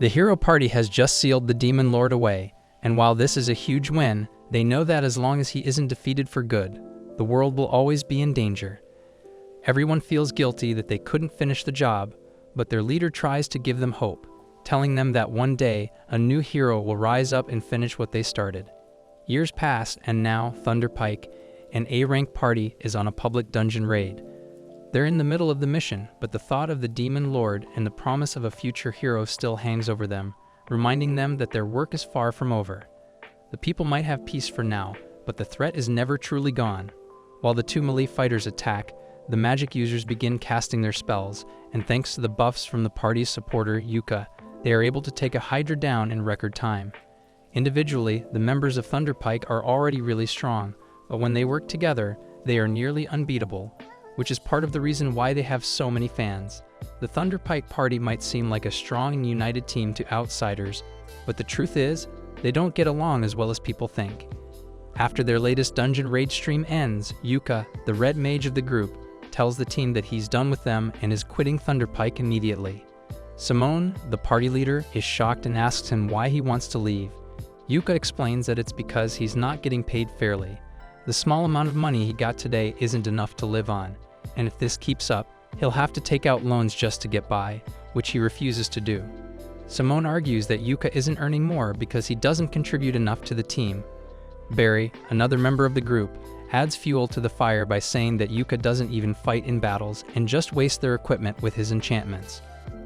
The hero party has just sealed the demon lord away, and while this is a huge win, they know that as long as he isn't defeated for good, the world will always be in danger. Everyone feels guilty that they couldn't finish the job, but their leader tries to give them hope, telling them that one day a new hero will rise up and finish what they started. Years pass, and now Thunder Pike, an A-rank party, is on a public dungeon raid. They're in the middle of the mission, but the thought of the demon lord and the promise of a future hero still hangs over them, reminding them that their work is far from over. The people might have peace for now, but the threat is never truly gone. While the two melee fighters attack, the magic users begin casting their spells, and thanks to the buffs from the party's supporter, Yuka, they are able to take a Hydra down in record time. Individually, the members of Thunder Pike are already really strong, but when they work together, they are nearly unbeatable, which is part of the reason why they have so many fans. The Thunder Pike party might seem like a strong and united team to outsiders, but the truth is, they don't get along as well as people think. After their latest dungeon raid stream ends, Yuka, the red mage of the group, tells the team that he's done with them and is quitting Thunder Pike immediately. Simone, the party leader, is shocked and asks him why he wants to leave. Yuka explains that it's because he's not getting paid fairly. The small amount of money he got today isn't enough to live on, and if this keeps up, he'll have to take out loans just to get by, which he refuses to do. Simone argues that Yuka isn't earning more because he doesn't contribute enough to the team. Barry, another member of the group, adds fuel to the fire by saying that Yuka doesn't even fight in battles and just wastes their equipment with his enchantments.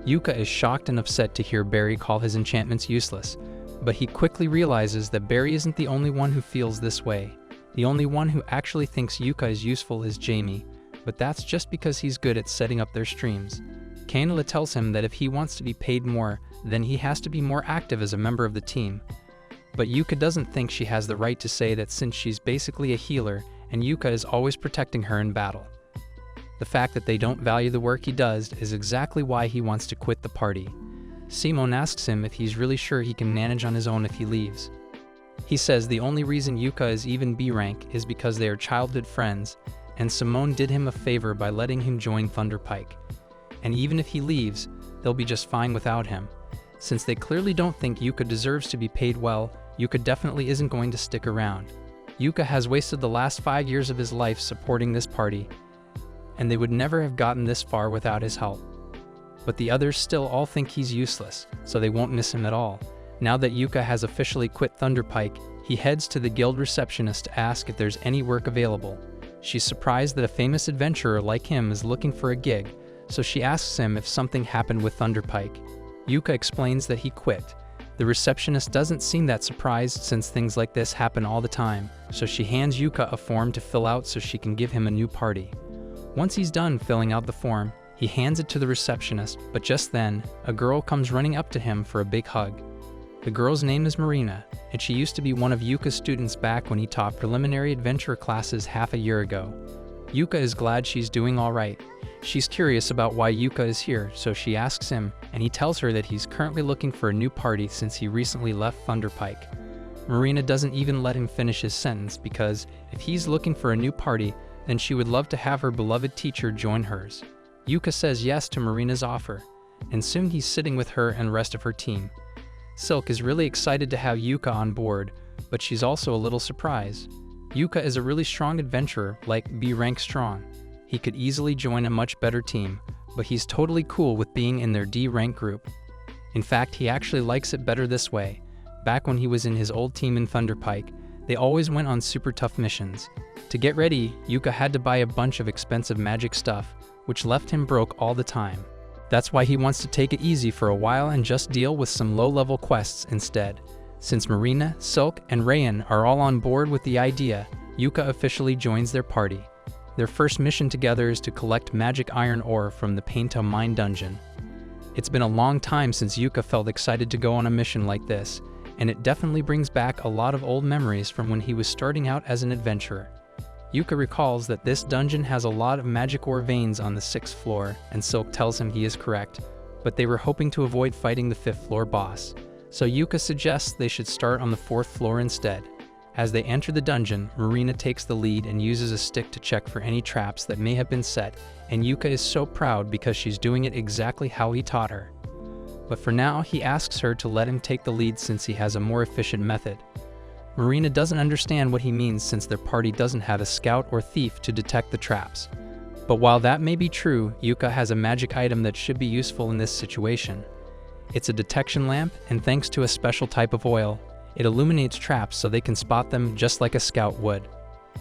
Yuka is shocked and upset to hear Barry call his enchantments useless, but he quickly realizes that Barry isn't the only one who feels this way. The only one who actually thinks Yuka is useful is Jamie, but that's just because he's good at setting up their streams. Kanala tells him that if he wants to be paid more, then he has to be more active as a member of the team. But Yuka doesn't think she has the right to say that since she's basically a healer and Yuka is always protecting her in battle. The fact that they don't value the work he does is exactly why he wants to quit the party. Simone asks him if he's really sure he can manage on his own if he leaves. He says the only reason Yuka is even B rank is because they are childhood friends, and Simone did him a favor by letting him join Thunder Pike. And even if he leaves, they'll be just fine without him. Since they clearly don't think Yuka deserves to be paid well, Yuka definitely isn't going to stick around. Yuka has wasted the last 5 years of his life supporting this party, and they would never have gotten this far without his help. But the others still all think he's useless, so they won't miss him at all. Now that Yuka has officially quit Thunder Pike, he heads to the guild receptionist to ask if there's any work available. She's surprised that a famous adventurer like him is looking for a gig, so she asks him if something happened with Thunder Pike. Yuka explains that he quit. The receptionist doesn't seem that surprised since things like this happen all the time, so she hands Yuka a form to fill out so she can give him a new party. Once he's done filling out the form, he hands it to the receptionist, but just then, a girl comes running up to him for a big hug. The girl's name is Marina, and she used to be one of Yuka's students back when he taught preliminary adventure classes half a year ago. Yuka is glad she's doing all right. She's curious about why Yuka is here, so she asks him, and he tells her that he's currently looking for a new party since he recently left Thunder Pike. Marina doesn't even let him finish his sentence because if he's looking for a new party, then she would love to have her beloved teacher join hers. Yuka says yes to Marina's offer, and soon he's sitting with her and the rest of her team. Silk is really excited to have Yuka on board, but she's also a little surprised. Yuka is a really strong adventurer, like B rank strong. He could easily join a much better team, but he's totally cool with being in their D rank group. In fact, he actually likes it better this way. Back when he was in his old team in Thunder Pike, they always went on super tough missions. To get ready, Yuka had to buy a bunch of expensive magic stuff, which left him broke all the time. That's why he wants to take it easy for a while and just deal with some low-level quests instead. Since Marina, Silk, and Rayan are all on board with the idea, Yuka officially joins their party. Their first mission together is to collect magic iron ore from the Painta mine dungeon. It's been a long time since Yuka felt excited to go on a mission like this, and it definitely brings back a lot of old memories from when he was starting out as an adventurer. Yuka recalls that this dungeon has a lot of magic ore veins on the 6th floor, and Silk tells him he is correct, but they were hoping to avoid fighting the 5th floor boss. So Yuka suggests they should start on the 4th floor instead. As they enter the dungeon, Marina takes the lead and uses a stick to check for any traps that may have been set, and Yuka is so proud because she's doing it exactly how he taught her. but for now he asks her to let him take the lead since he has a more efficient method. Marina doesn't understand what he means since their party doesn't have a scout or thief to detect the traps. But while that may be true, Yuka has a magic item that should be useful in this situation. It's a detection lamp, and thanks to a special type of oil, it illuminates traps so they can spot them just like a scout would.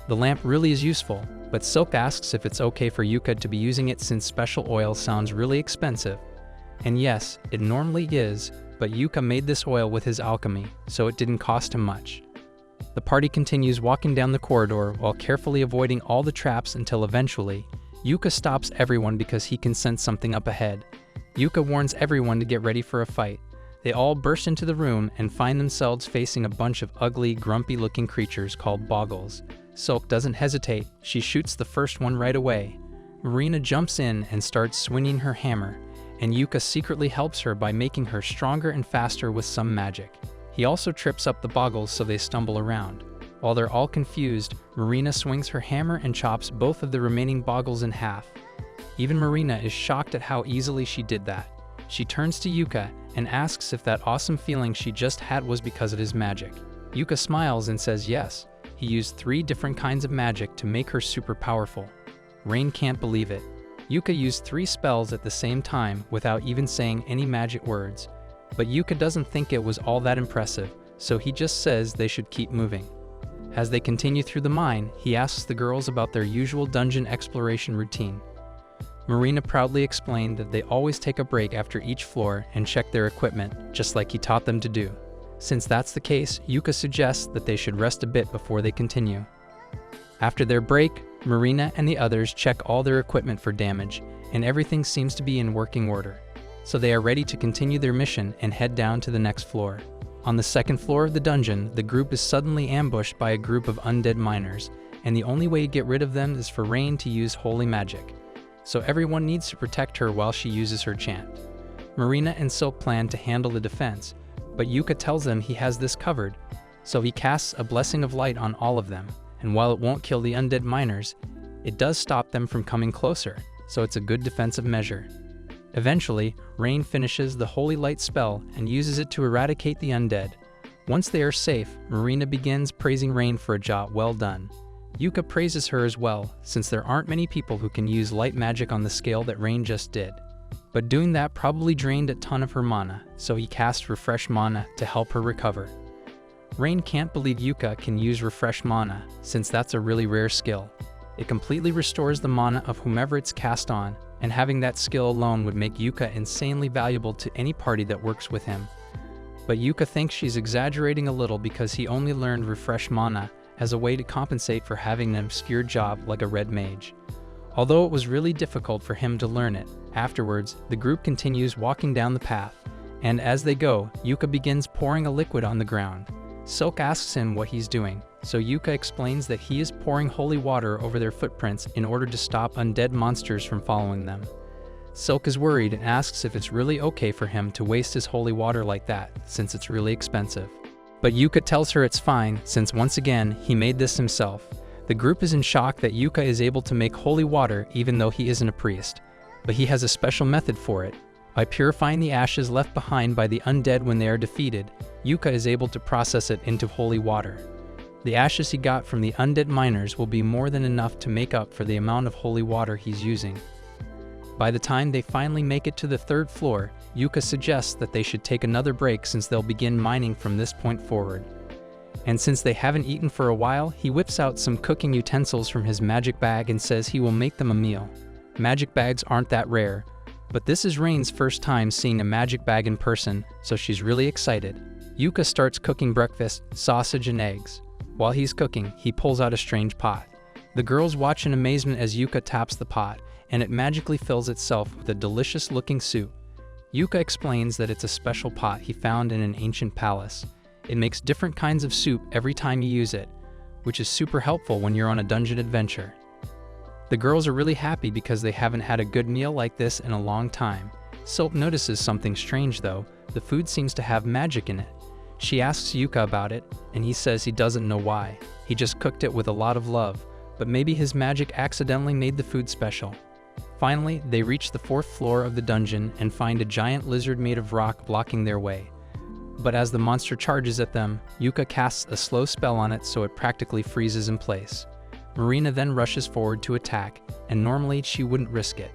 The lamp really is useful, but Silk asks if it's okay for Yuka to be using it since special oil sounds really expensive. And yes, it normally is, but Yuka made this oil with his alchemy, so it didn't cost him much. The party continues walking down the corridor while carefully avoiding all the traps until eventually, Yuka stops everyone because he can sense something up ahead. Yuka warns everyone to get ready for a fight. They all burst into the room and find themselves facing a bunch of ugly, grumpy-looking creatures called boggles. Silk doesn't hesitate, she shoots the first one right away. Marina jumps in and starts swinging her hammer, and Yuka secretly helps her by making her stronger and faster with some magic. He also trips up the boggles so they stumble around. While they're all confused, Marina swings her hammer and chops both of the remaining boggles in half. Even Marina is shocked at how easily she did that. She turns to Yuka and asks if that awesome feeling she just had was because of his magic. Yuka smiles and says yes. He used 3 different kinds of magic to make her super powerful. Rain can't believe it. Yuka used 3 spells at the same time without even saying any magic words. But Yuka doesn't think it was all that impressive, so he just says they should keep moving. As they continue through the mine, he asks the girls about their usual dungeon exploration routine. Marina proudly explained that they always take a break after each floor and check their equipment, just like he taught them to do. Since that's the case, Yuka suggests that they should rest a bit before they continue. After their break, Marina and the others check all their equipment for damage, and everything seems to be in working order. So they are ready to continue their mission and head down to the next floor. On the second floor of the dungeon, the group is suddenly ambushed by a group of undead miners, and the only way to get rid of them is for Rain to use holy magic. So everyone needs to protect her while she uses her chant. Marina and Silk plan to handle the defense, but Yuka tells them he has this covered, so he casts a blessing of light on all of them, and while it won't kill the undead miners, it does stop them from coming closer, so it's a good defensive measure. Eventually, Rain finishes the holy light spell and uses it to eradicate the undead. Once they are safe, Marina begins praising Rain for a job well done. Yuka praises her as well, since there aren't many people who can use light magic on the scale that Rain just did. But doing that probably drained a ton of her mana, so he casts Refresh Mana to help her recover. Rain can't believe Yuka can use Refresh Mana, since that's a really rare skill. It completely restores the mana of whomever it's cast on, and having that skill alone would make Yuka insanely valuable to any party that works with him. But Yuka thinks she's exaggerating a little because he only learned Refresh Mana as a way to compensate for having an obscure job like a red mage. Although it was really difficult for him to learn it, afterwards, the group continues walking down the path, and as they go, Yuka begins pouring a liquid on the ground. Silk asks him what he's doing, so Yuka explains that he is pouring holy water over their footprints in order to stop undead monsters from following them. Silk is worried and asks if it's really okay for him to waste his holy water like that, since it's really expensive. But Yuka tells her it's fine, since once again, he made this himself. The group is in shock that Yuka is able to make holy water even though he isn't a priest, but he has a special method for it. By purifying the ashes left behind by the undead when they are defeated, Yuka is able to process it into holy water. The ashes he got from the undead miners will be more than enough to make up for the amount of holy water he's using. By the time they finally make it to the 3rd floor, Yuka suggests that they should take another break since they'll begin mining from this point forward. And since they haven't eaten for a while, he whips out some cooking utensils from his magic bag and says he will make them a meal. Magic bags aren't that rare, but this is Rain's first time seeing a magic bag in person, so she's really excited. Yuka starts cooking breakfast, sausage and eggs. While he's cooking, he pulls out a strange pot. The girls watch in amazement as Yuka taps the pot, and it magically fills itself with a delicious-looking soup. Yuka explains that it's a special pot he found in an ancient palace. It makes different kinds of soup every time you use it, which is super helpful when you're on a dungeon adventure. The girls are really happy because they haven't had a good meal like this in a long time. Silk notices something strange though. The food seems to have magic in it. She asks Yuka about it, and he says he doesn't know why. He just cooked it with a lot of love, but maybe his magic accidentally made the food special. Finally, they reach the 4th floor of the dungeon and find a giant lizard made of rock blocking their way. But as the monster charges at them, Yuka casts a slow spell on it so it practically freezes in place. Marina then rushes forward to attack, and normally she wouldn't risk it.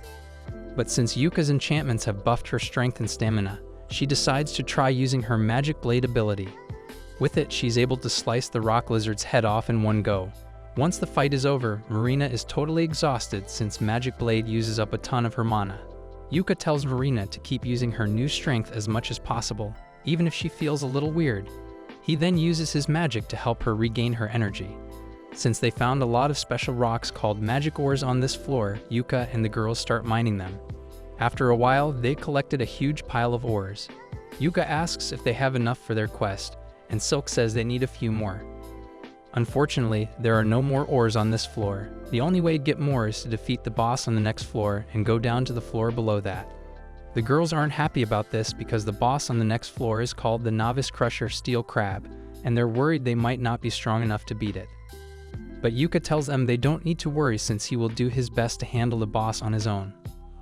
But since Yuka's enchantments have buffed her strength and stamina, she decides to try using her magic blade ability. With it, she's able to slice the rock lizard's head off in one go. Once the fight is over, Marina is totally exhausted since Magic Blade uses up a ton of her mana. Yuka tells Marina to keep using her new strength as much as possible, even if she feels a little weird. He then uses his magic to help her regain her energy. Since they found a lot of special rocks called magic ores on this floor, Yuka and the girls start mining them. After a while, they collected a huge pile of ores. Yuka asks if they have enough for their quest, and Silk says they need a few more. Unfortunately, there are no more ores on this floor. The only way to get more is to defeat the boss on the next floor and go down to the floor below that. The girls aren't happy about this because the boss on the next floor is called the Novice Crusher Steel Crab, and they're worried they might not be strong enough to beat it. But Yuka tells them they don't need to worry since he will do his best to handle the boss on his own.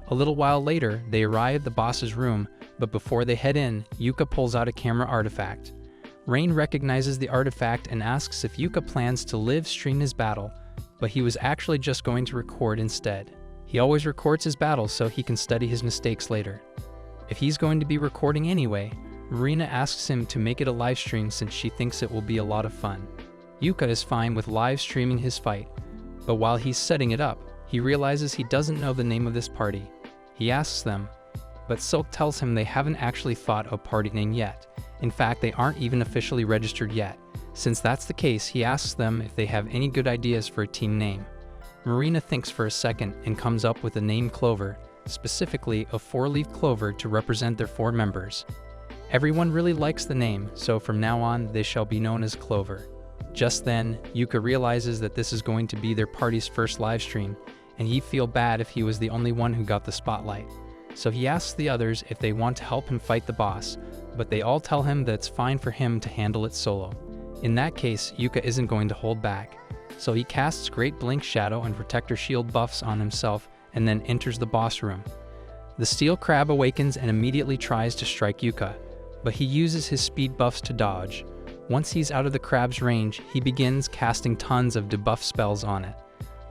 A little while later, they arrive at the boss's room, but before they head in, Yuka pulls out a camera artifact. Rain recognizes the artifact and asks if Yuka plans to live stream his battle, but he was actually just going to record instead. He always records his battles so he can study his mistakes later. If he's going to be recording anyway, Marina asks him to make it a live stream since she thinks it will be a lot of fun. Yuka is fine with live streaming his fight, but while he's setting it up, he realizes he doesn't know the name of this party. He asks them, but Silk tells him they haven't actually thought of party name yet. In fact, they aren't even officially registered yet. Since that's the case, he asks them if they have any good ideas for a team name. Marina thinks for a second and comes up with the name Clover, specifically a 4-leaf clover to represent their 4 members. Everyone really likes the name, so from now on they shall be known as Clover. Just then, Yuka realizes that this is going to be their party's first live stream, and he'd feel bad if he was the only one who got the spotlight. So he asks the others if they want to help him fight the boss, but they all tell him that it's fine for him to handle it solo. In that case, Yuka isn't going to hold back. So he casts Great Blink Shadow and Protector Shield buffs on himself and then enters the boss room. The Steel Crab awakens and immediately tries to strike Yuka, but he uses his speed buffs to dodge. Once he's out of the crab's range, he begins casting tons of debuff spells on it.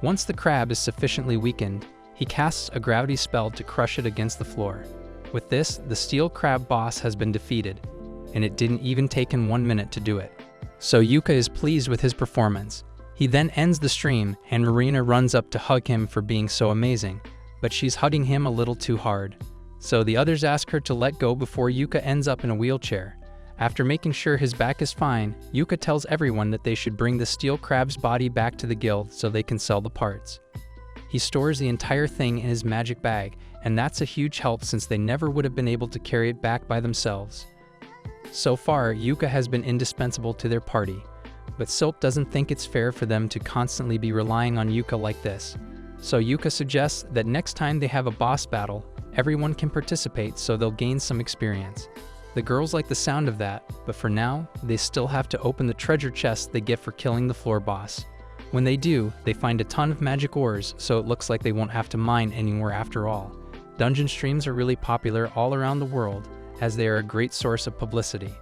Once the crab is sufficiently weakened, he casts a gravity spell to crush it against the floor. With this, the Steel Crab boss has been defeated, and it didn't even take him 1 minute to do it. So Yuka is pleased with his performance. He then ends the stream, and Marina runs up to hug him for being so amazing, but she's hugging him a little too hard. So the others ask her to let go before Yuka ends up in a wheelchair. After making sure his back is fine, Yuka tells everyone that they should bring the Steel Crab's body back to the guild so they can sell the parts. He stores the entire thing in his magic bag, and that's a huge help since they never would have been able to carry it back by themselves. So far, Yuka has been indispensable to their party, but Silk doesn't think it's fair for them to constantly be relying on Yuka like this. So Yuka suggests that next time they have a boss battle, everyone can participate so they'll gain some experience. The girls like the sound of that, but for now, they still have to open the treasure chest they get for killing the floor boss. When they do, they find a ton of magic ores, so it looks like they won't have to mine anymore after all. Dungeon streams are really popular all around the world, as they are a great source of publicity.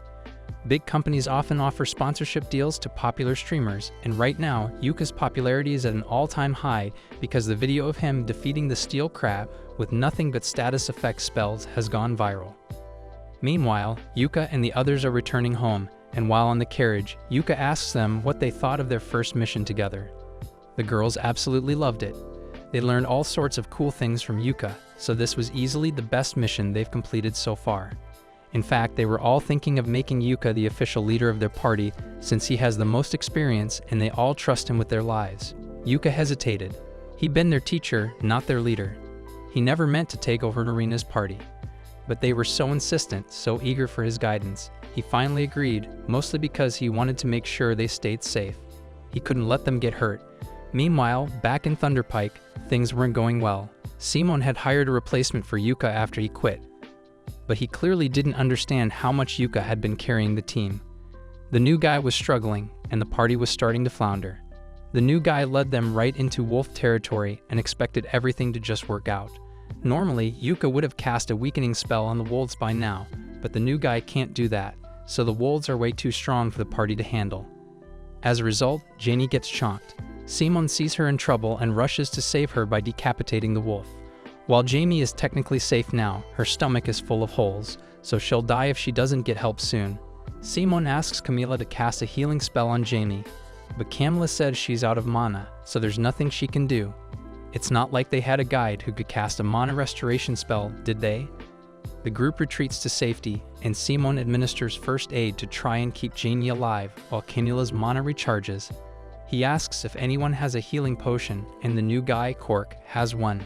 Big companies often offer sponsorship deals to popular streamers, and right now, Yuka's popularity is at an all-time high because the video of him defeating the Steel Crab with nothing but status effect spells has gone viral. Meanwhile, Yuka and the others are returning home, and while on the carriage, Yuka asks them what they thought of their first mission together. The girls absolutely loved it. They learned all sorts of cool things from Yuka, so this was easily the best mission they've completed so far. In fact, they were all thinking of making Yuka the official leader of their party since he has the most experience and they all trust him with their lives. Yuka hesitated. He'd been their teacher, not their leader. He never meant to take over Marina's party. But they were so insistent, so eager for his guidance. He finally agreed, mostly because he wanted to make sure they stayed safe. He couldn't let them get hurt. Meanwhile, back in Thunderpike, things weren't going well. Simon had hired a replacement for Yuka after he quit, but he clearly didn't understand how much Yuka had been carrying the team. The new guy was struggling, and the party was starting to flounder. The new guy led them right into wolf territory and expected everything to just work out. Normally, Yuka would have cast a weakening spell on the wolves by now, but the new guy can't do that, so the wolves are way too strong for the party to handle. As a result, Janie gets chonked. Simon sees her in trouble and rushes to save her by decapitating the wolf. While Jamie is technically safe now, her stomach is full of holes, so she'll die if she doesn't get help soon. Simon asks Camila to cast a healing spell on Jamie, but Camila says she's out of mana, so there's nothing she can do. It's not like they had a guide who could cast a mana restoration spell, did they? The group retreats to safety, and Simon administers first aid to try and keep Jamie alive while Camila's mana recharges. He asks if anyone has a healing potion, and the new guy, Cork, has one.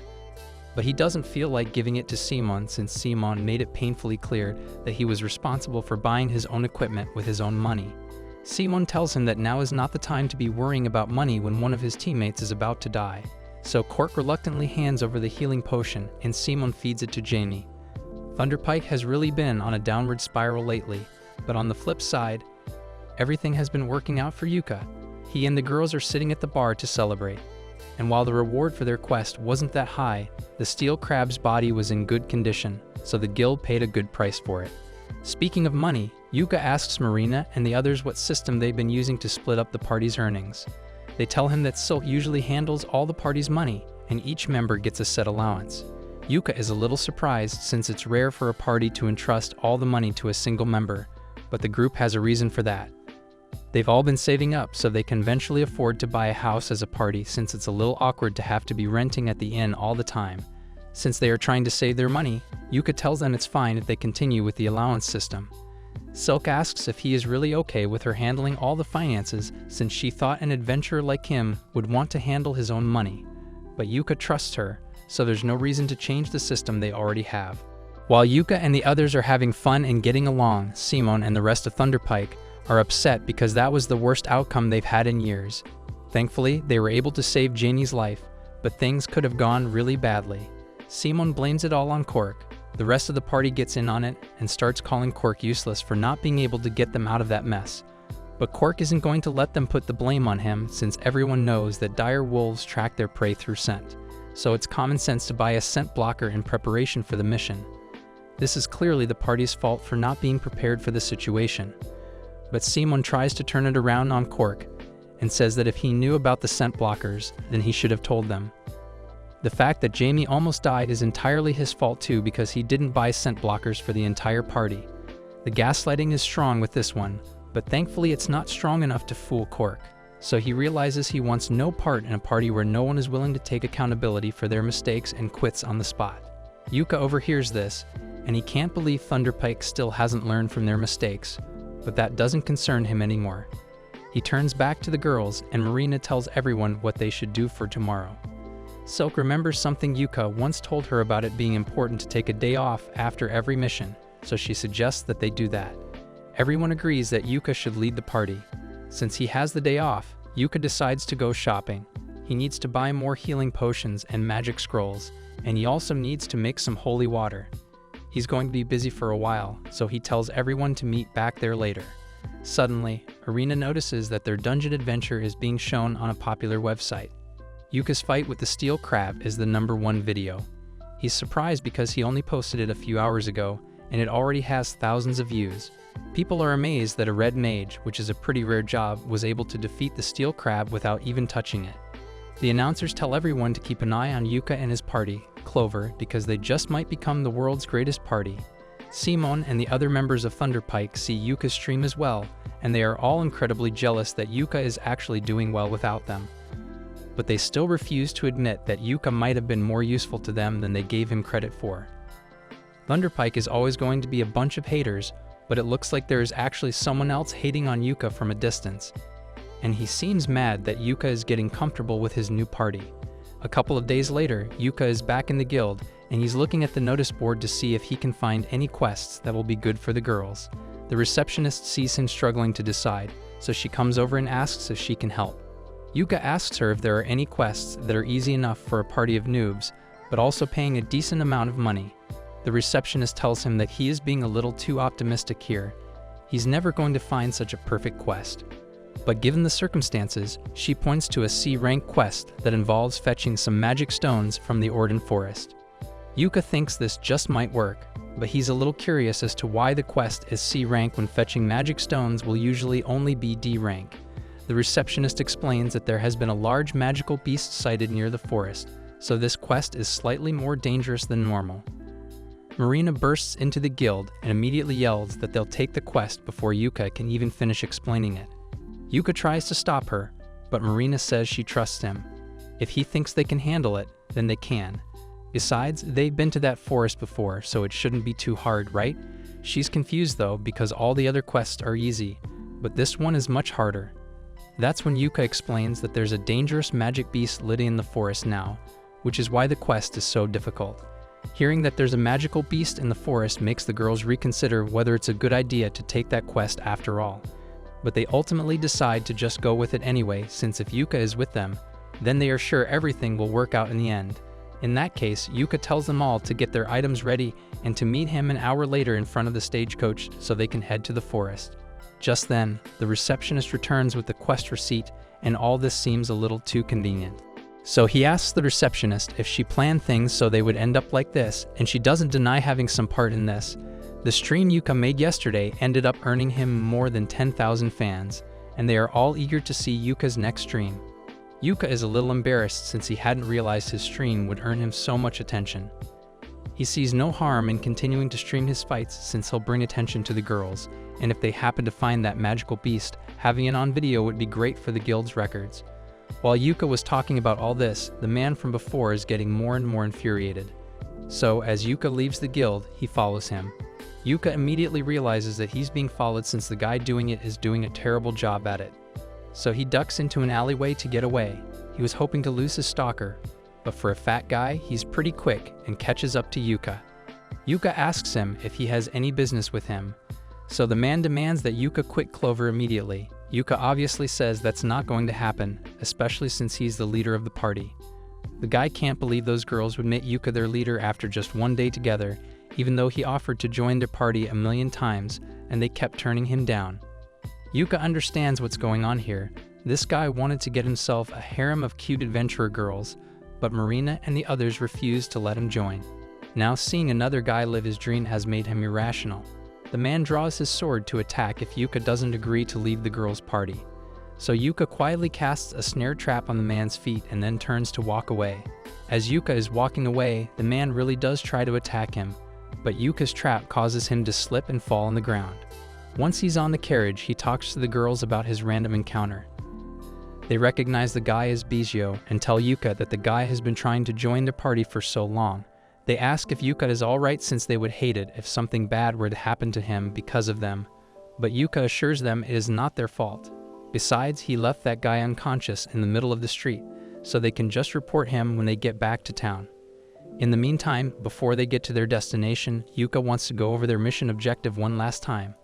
But he doesn't feel like giving it to Simon since Simon made it painfully clear that he was responsible for buying his own equipment with his own money. Simon tells him that now is not the time to be worrying about money when one of his teammates is about to die. So Cork reluctantly hands over the healing potion and Simon feeds it to Jamie. Thunderpike has really been on a downward spiral lately, but on the flip side, everything has been working out for Yuka. He and the girls are sitting at the bar to celebrate. And while the reward for their quest wasn't that high, the steel crab's body was in good condition, so the guild paid a good price for it. Speaking of money, Yuka asks Marina and the others what system they've been using to split up the party's earnings. They tell him that Silk usually handles all the party's money, and each member gets a set allowance. Yuka is a little surprised since it's rare for a party to entrust all the money to a single member, but the group has a reason for that. They've all been saving up so they can eventually afford to buy a house as a party since it's a little awkward to have to be renting at the inn all the time. Since they are trying to save their money, Yuka tells them it's fine if they continue with the allowance system. Silk asks if he is really okay with her handling all the finances since she thought an adventurer like him would want to handle his own money. But Yuka trusts her, so there's no reason to change the system they already have. While Yuka and the others are having fun and getting along, Simon and the rest of Thunderpike are upset because that was the worst outcome they've had in years. Thankfully, they were able to save Janie's life, but things could have gone really badly. Simon blames it all on Cork. The rest of the party gets in on it and starts calling Cork useless for not being able to get them out of that mess. But Cork isn't going to let them put the blame on him since everyone knows that dire wolves track their prey through scent. So it's common sense to buy a scent blocker in preparation for the mission. This is clearly the party's fault for not being prepared for the situation. But Simon tries to turn it around on Cork and says that if he knew about the scent blockers, then he should have told them. The fact that Jamie almost died is entirely his fault too because he didn't buy scent blockers for the entire party. The gaslighting is strong with this one, but thankfully it's not strong enough to fool Cork. So he realizes he wants no part in a party where no one is willing to take accountability for their mistakes and quits on the spot. Yuka overhears this, and he can't believe Thunderpike still hasn't learned from their mistakes, but that doesn't concern him anymore. He turns back to the girls, and Marina tells everyone what they should do for tomorrow. Silk remembers something Yuka once told her about it being important to take a day off after every mission, so she suggests that they do that. Everyone agrees that Yuka should lead the party. Since he has the day off, Yuka decides to go shopping. He needs to buy more healing potions and magic scrolls, and he also needs to make some holy water. He's going to be busy for a while, so he tells everyone to meet back there later. Suddenly, Arena notices that their dungeon adventure is being shown on a popular website. Yuka's fight with the steel crab is the #1 video. He's surprised because he only posted it a few hours ago, and it already has thousands of views. People are amazed that a red mage, which is a pretty rare job, was able to defeat the steel crab without even touching it. The announcers tell everyone to keep an eye on Yuka and his party, Clover, because they just might become the world's greatest party. Simon and the other members of Thunderpike see Yuka's stream as well, and they are all incredibly jealous that Yuka is actually doing well without them. But they still refuse to admit that Yuka might have been more useful to them than they gave him credit for. Thunderpike is always going to be a bunch of haters, but it looks like there is actually someone else hating on Yuka from a distance. And he seems mad that Yuka is getting comfortable with his new party. A couple of days later, Yuka is back in the guild, and he's looking at the notice board to see if he can find any quests that will be good for the girls. The receptionist sees him struggling to decide, so she comes over and asks if she can help. Yuka asks her if there are any quests that are easy enough for a party of noobs, but also paying a decent amount of money. The receptionist tells him that he is being a little too optimistic here. He's never going to find such a perfect quest. But given the circumstances, she points to a C-rank quest that involves fetching some magic stones from the Orden Forest. Yuka thinks this just might work, but he's a little curious as to why the quest is C-rank when fetching magic stones will usually only be D-rank. The receptionist explains that there has been a large magical beast sighted near the forest, so this quest is slightly more dangerous than normal. Marina bursts into the guild and immediately yells that they'll take the quest before Yuka can even finish explaining it. Yuka tries to stop her, but Marina says she trusts him. If he thinks they can handle it, then they can. Besides, they've been to that forest before, so it shouldn't be too hard, right? She's confused though because all the other quests are easy, but this one is much harder. That's when Yuka explains that there's a dangerous magic beast living in the forest now, which is why the quest is so difficult. Hearing that there's a magical beast in the forest makes the girls reconsider whether it's a good idea to take that quest after all. But they ultimately decide to just go with it anyway, since if Yuka is with them, then they are sure everything will work out in the end. In that case, Yuka tells them all to get their items ready and to meet him an hour later in front of the stagecoach so they can head to the forest. Just then, the receptionist returns with the quest receipt, and all this seems a little too convenient. So he asks the receptionist if she planned things so they would end up like this, and she doesn't deny having some part in this. The stream Yuka made yesterday ended up earning him more than 10,000 fans, and they are all eager to see Yuka's next stream. Yuka is a little embarrassed since he hadn't realized his stream would earn him so much attention. He sees no harm in continuing to stream his fights since he'll bring attention to the girls, and if they happen to find that magical beast, having it on video would be great for the guild's records. While Yuka was talking about all this, the man from before is getting more and more infuriated. So, as Yuka leaves the guild, he follows him. Yuka immediately realizes that he's being followed since the guy doing it is doing a terrible job at it. So he ducks into an alleyway to get away. He was hoping to lose his stalker, but for a fat guy, he's pretty quick and catches up to Yuka. Yuka asks him if he has any business with him, so the man demands that Yuka quit Clover immediately. Yuka obviously says that's not going to happen, especially since he's the leader of the party. The guy can't believe those girls would make Yuka their leader after just one day together, even though he offered to join their party a million times, and they kept turning him down. Yuka understands what's going on here. This guy wanted to get himself a harem of cute adventurer girls, but Marina and the others refused to let him join. Now seeing another guy live his dream has made him irrational. The man draws his sword to attack if Yuka doesn't agree to leave the girls' party. So Yuka quietly casts a snare trap on the man's feet and then turns to walk away. As Yuka is walking away, the man really does try to attack him, but Yuka's trap causes him to slip and fall on the ground. Once he's on the carriage, he talks to the girls about his random encounter. They recognize the guy as Bijou and tell Yuka that the guy has been trying to join their party for so long. They ask if Yuka is alright since they would hate it if something bad were to happen to him because of them, but Yuka assures them it is not their fault. Besides, he left that guy unconscious in the middle of the street, so they can just report him when they get back to town. In the meantime, before they get to their destination, Yuka wants to go over their mission objective one last time.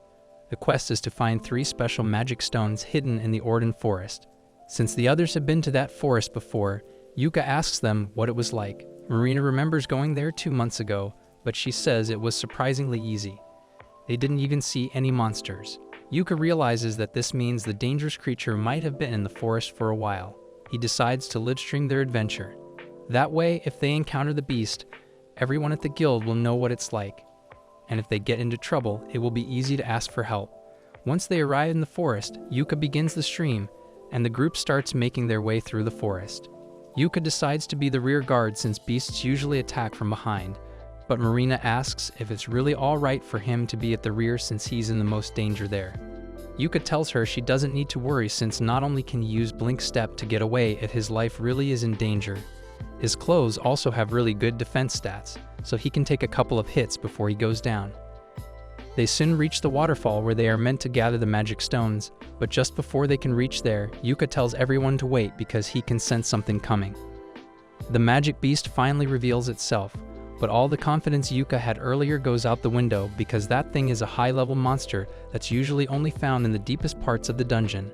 The quest is to find 3 special magic stones hidden in the Orden Forest. Since the others have been to that forest before, Yuka asks them what it was like. Marina remembers going there 2 months ago, but she says it was surprisingly easy. They didn't even see any monsters. Yuka realizes that this means the dangerous creature might have been in the forest for a while. He decides to livestream their adventure. That way, if they encounter the beast, everyone at the guild will know what it's like. And if they get into trouble, it will be easy to ask for help. Once they arrive in the forest, Yuka begins the stream, and the group starts making their way through the forest. Yuka decides to be the rear guard since beasts usually attack from behind, but Marina asks if it's really alright for him to be at the rear since he's in the most danger there. Yuka tells her she doesn't need to worry since not only can he use Blink Step to get away if his life really is in danger, his clothes also have really good defense stats, so he can take a couple of hits before he goes down. They soon reach the waterfall where they are meant to gather the magic stones, but just before they can reach there, Yuka tells everyone to wait because he can sense something coming. The magic beast finally reveals itself, but all the confidence Yuka had earlier goes out the window because that thing is a high-level monster that's usually only found in the deepest parts of the dungeon.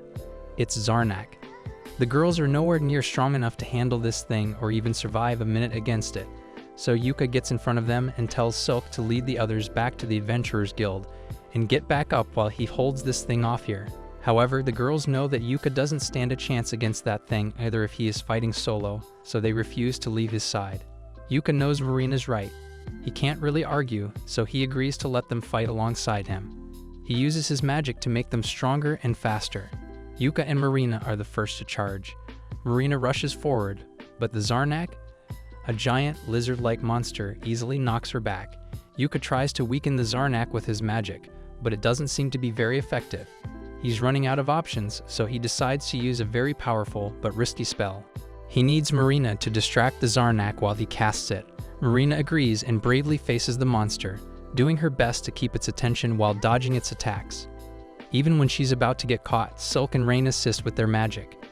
It's Zarnak. The girls are nowhere near strong enough to handle this thing or even survive a minute against it. So Yuka gets in front of them and tells Silk to lead the others back to the Adventurers Guild and get back up while he holds this thing off here. However, the girls know that Yuka doesn't stand a chance against that thing either if he is fighting solo, so they refuse to leave his side. Yuka knows Marina's right. He can't really argue, so he agrees to let them fight alongside him. He uses his magic to make them stronger and faster. Yuka and Marina are the first to charge. Marina rushes forward, but the Zarnak, a giant lizard-like monster, easily knocks her back. Yuka tries to weaken the Zarnak with his magic, but it doesn't seem to be very effective. He's running out of options, so he decides to use a very powerful but risky spell. He needs Marina to distract the Zarnak while he casts it. Marina agrees and bravely faces the monster, doing her best to keep its attention while dodging its attacks. Even when she's about to get caught, Silk and Rain assist with their magic.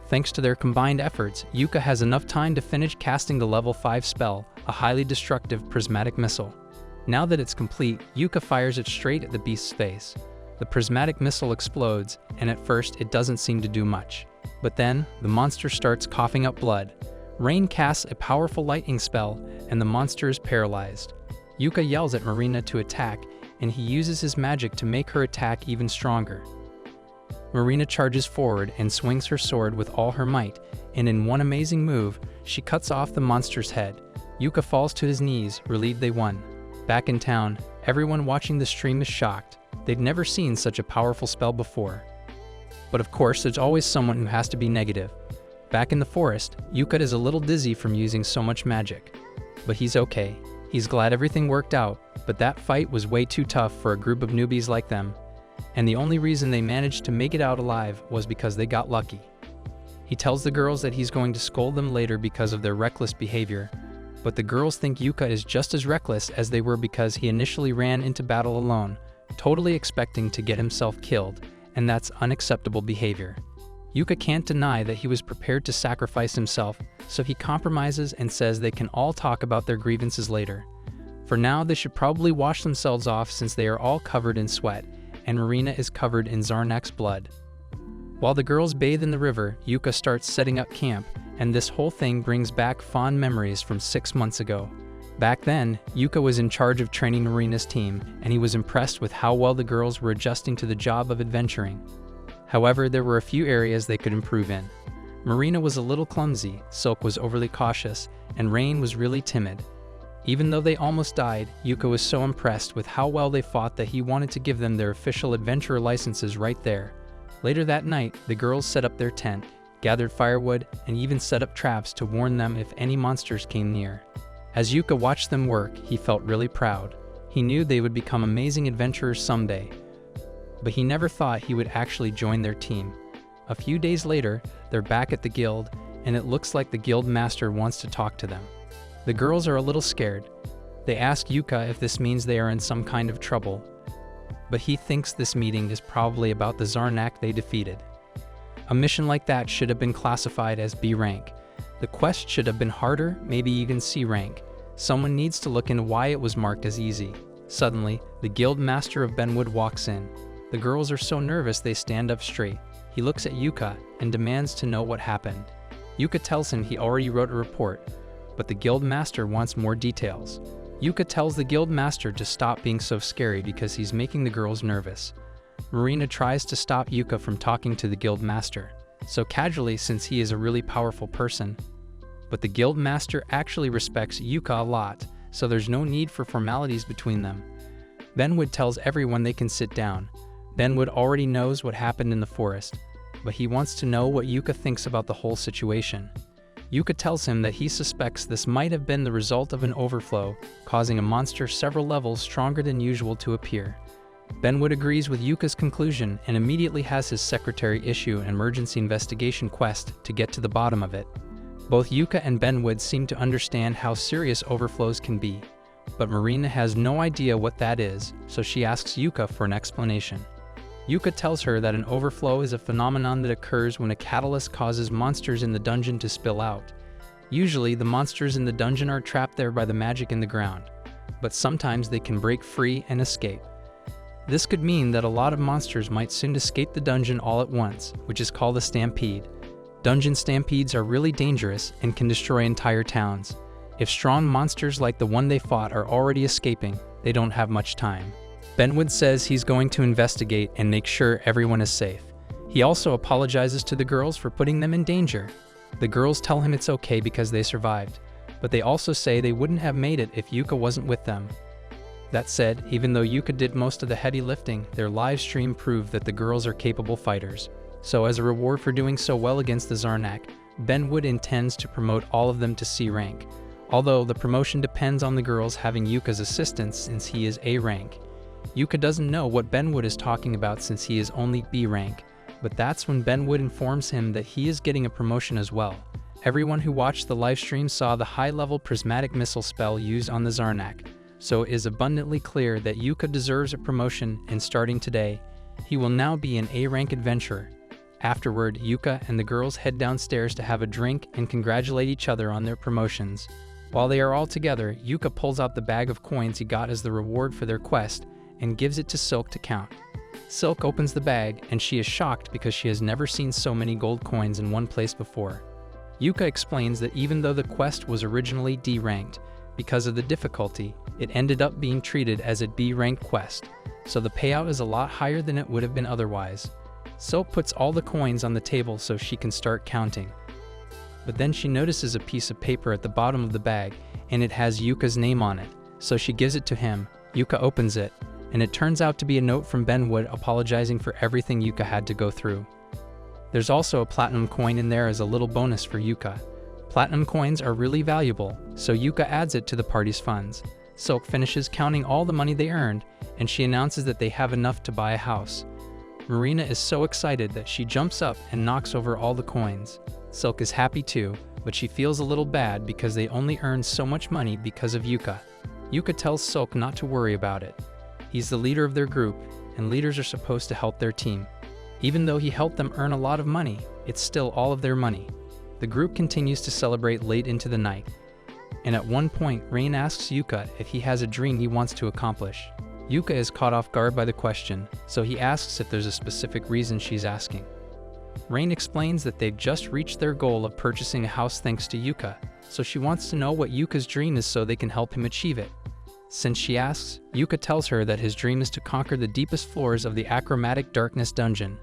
Thanks to their combined efforts, Yuka has enough time to finish casting the level 5 spell, a highly destructive prismatic missile. Now that it's complete, Yuka fires it straight at the beast's face. The prismatic missile explodes, and at first it doesn't seem to do much. But then, the monster starts coughing up blood. Rain casts a powerful lightning spell, and the monster is paralyzed. Yuka yells at Marina to attack, and he uses his magic to make her attack even stronger. Marina charges forward and swings her sword with all her might, and in one amazing move, she cuts off the monster's head. Yuka falls to his knees, relieved they won. Back in town, everyone watching the stream is shocked. They'd never seen such a powerful spell before. But of course, there's always someone who has to be negative. Back in the forest, Yuka is a little dizzy from using so much magic. But he's okay. He's glad everything worked out, but that fight was way too tough for a group of newbies like them. And the only reason they managed to make it out alive was because they got lucky. He tells the girls that he's going to scold them later because of their reckless behavior, but the girls think Yuka is just as reckless as they were because he initially ran into battle alone, totally expecting to get himself killed, and that's unacceptable behavior. Yuka can't deny that he was prepared to sacrifice himself, so he compromises and says they can all talk about their grievances later. For now, they should probably wash themselves off since they are all covered in sweat, and Marina is covered in Zarnak's blood. While the girls bathe in the river, Yuka starts setting up camp, and this whole thing brings back fond memories from 6 months ago. Back then, Yuka was in charge of training Marina's team, and he was impressed with how well the girls were adjusting to the job of adventuring. However, there were a few areas they could improve in. Marina was a little clumsy, Silk was overly cautious, and Rain was really timid. Even though they almost died, Yuka was so impressed with how well they fought that he wanted to give them their official adventurer licenses right there. Later that night, the girls set up their tent, gathered firewood, and even set up traps to warn them if any monsters came near. As Yuka watched them work, he felt really proud. He knew they would become amazing adventurers someday, but he never thought he would actually join their team. A few days later, they're back at the guild, and it looks like the guild master wants to talk to them. The girls are a little scared. They ask Yuka if this means they are in some kind of trouble, but he thinks this meeting is probably about the Zarnak they defeated. A mission like that should have been classified as B rank. The quest should have been harder, maybe even C rank. Someone needs to look into why it was marked as easy. Suddenly, the guild master of Benwood walks in. The girls are so nervous they stand up straight. He looks at Yuka and demands to know what happened. Yuka tells him he already wrote a report, but the guild master wants more details. Yuka tells the guild master to stop being so scary because he's making the girls nervous. Marina tries to stop Yuka from talking to the guild master, so casually since he is a really powerful person. But the guild master actually respects Yuka a lot, so there's no need for formalities between them. Benwood tells everyone they can sit down. Benwood already knows what happened in the forest, but he wants to know what Yuka thinks about the whole situation. Yuka tells him that he suspects this might have been the result of an overflow, causing a monster several levels stronger than usual to appear. Benwood agrees with Yuka's conclusion and immediately has his secretary issue an emergency investigation quest to get to the bottom of it. Both Yuka and Benwood seem to understand how serious overflows can be, but Marina has no idea what that is, so she asks Yuka for an explanation. Yuka tells her that an overflow is a phenomenon that occurs when a catalyst causes monsters in the dungeon to spill out. Usually, the monsters in the dungeon are trapped there by the magic in the ground, but sometimes they can break free and escape. This could mean that a lot of monsters might soon escape the dungeon all at once, which is called a stampede. Dungeon stampedes are really dangerous and can destroy entire towns. If strong monsters like the one they fought are already escaping, they don't have much time. Benwood says he's going to investigate and make sure everyone is safe. He also apologizes to the girls for putting them in danger. The girls tell him it's okay because they survived, but they also say they wouldn't have made it if Yuka wasn't with them. That said, even though Yuka did most of the heavy lifting, their live stream proved that the girls are capable fighters. So as a reward for doing so well against the Zarnak, Benwood intends to promote all of them to C rank. Although the promotion depends on the girls having Yuka's assistance since he is A rank. Yuka doesn't know what Benwood is talking about since he is only B rank, but that's when Benwood informs him that he is getting a promotion as well. Everyone who watched the livestream saw the high-level prismatic missile spell used on the Zarnak, so it is abundantly clear that Yuka deserves a promotion, and starting today, he will now be an A-rank adventurer. Afterward, Yuka and the girls head downstairs to have a drink and congratulate each other on their promotions. While they are all together, Yuka pulls out the bag of coins he got as the reward for their quest and gives it to Silk to count. Silk opens the bag, and she is shocked because she has never seen so many gold coins in one place before. Yuka explains that even though the quest was originally D-ranked, because of the difficulty, it ended up being treated as a B-ranked quest, so the payout is a lot higher than it would have been otherwise. Silk puts all the coins on the table so she can start counting. But then she notices a piece of paper at the bottom of the bag, and it has Yuka's name on it, so she gives it to him. Yuka opens it, and it turns out to be a note from Benwood apologizing for everything Yuka had to go through. There's also a platinum coin in there as a little bonus for Yuka. Platinum coins are really valuable, so Yuka adds it to the party's funds. Silk finishes counting all the money they earned, and she announces that they have enough to buy a house. Marina is so excited that she jumps up and knocks over all the coins. Silk is happy too, but she feels a little bad because they only earned so much money because of Yuka. Yuka tells Silk not to worry about it. He's the leader of their group, and leaders are supposed to help their team. Even though he helped them earn a lot of money, it's still all of their money. The group continues to celebrate late into the night, and at one point, Rain asks Yuka if he has a dream he wants to accomplish. Yuka is caught off guard by the question, so he asks if there's a specific reason she's asking. Rain explains that they've just reached their goal of purchasing a house thanks to Yuka, so she wants to know what Yuka's dream is so they can help him achieve it. Since she asks, Yuka tells her that his dream is to conquer the deepest floors of the achromatic darkness dungeon.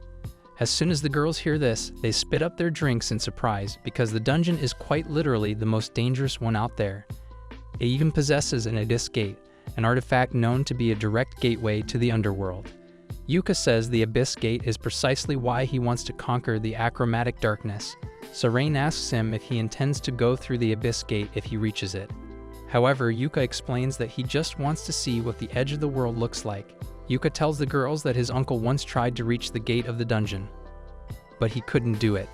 As soon as the girls hear this, they spit up their drinks in surprise because the dungeon is quite literally the most dangerous one out there. It even possesses an abyss gate, an artifact known to be a direct gateway to the underworld. Yuka says the abyss gate is precisely why he wants to conquer the achromatic darkness, so Rain asks him if he intends to go through the abyss gate if he reaches it. However, Yuka explains that he just wants to see what the edge of the world looks like. Yuka tells the girls that his uncle once tried to reach the gate of the dungeon, but he couldn't do it.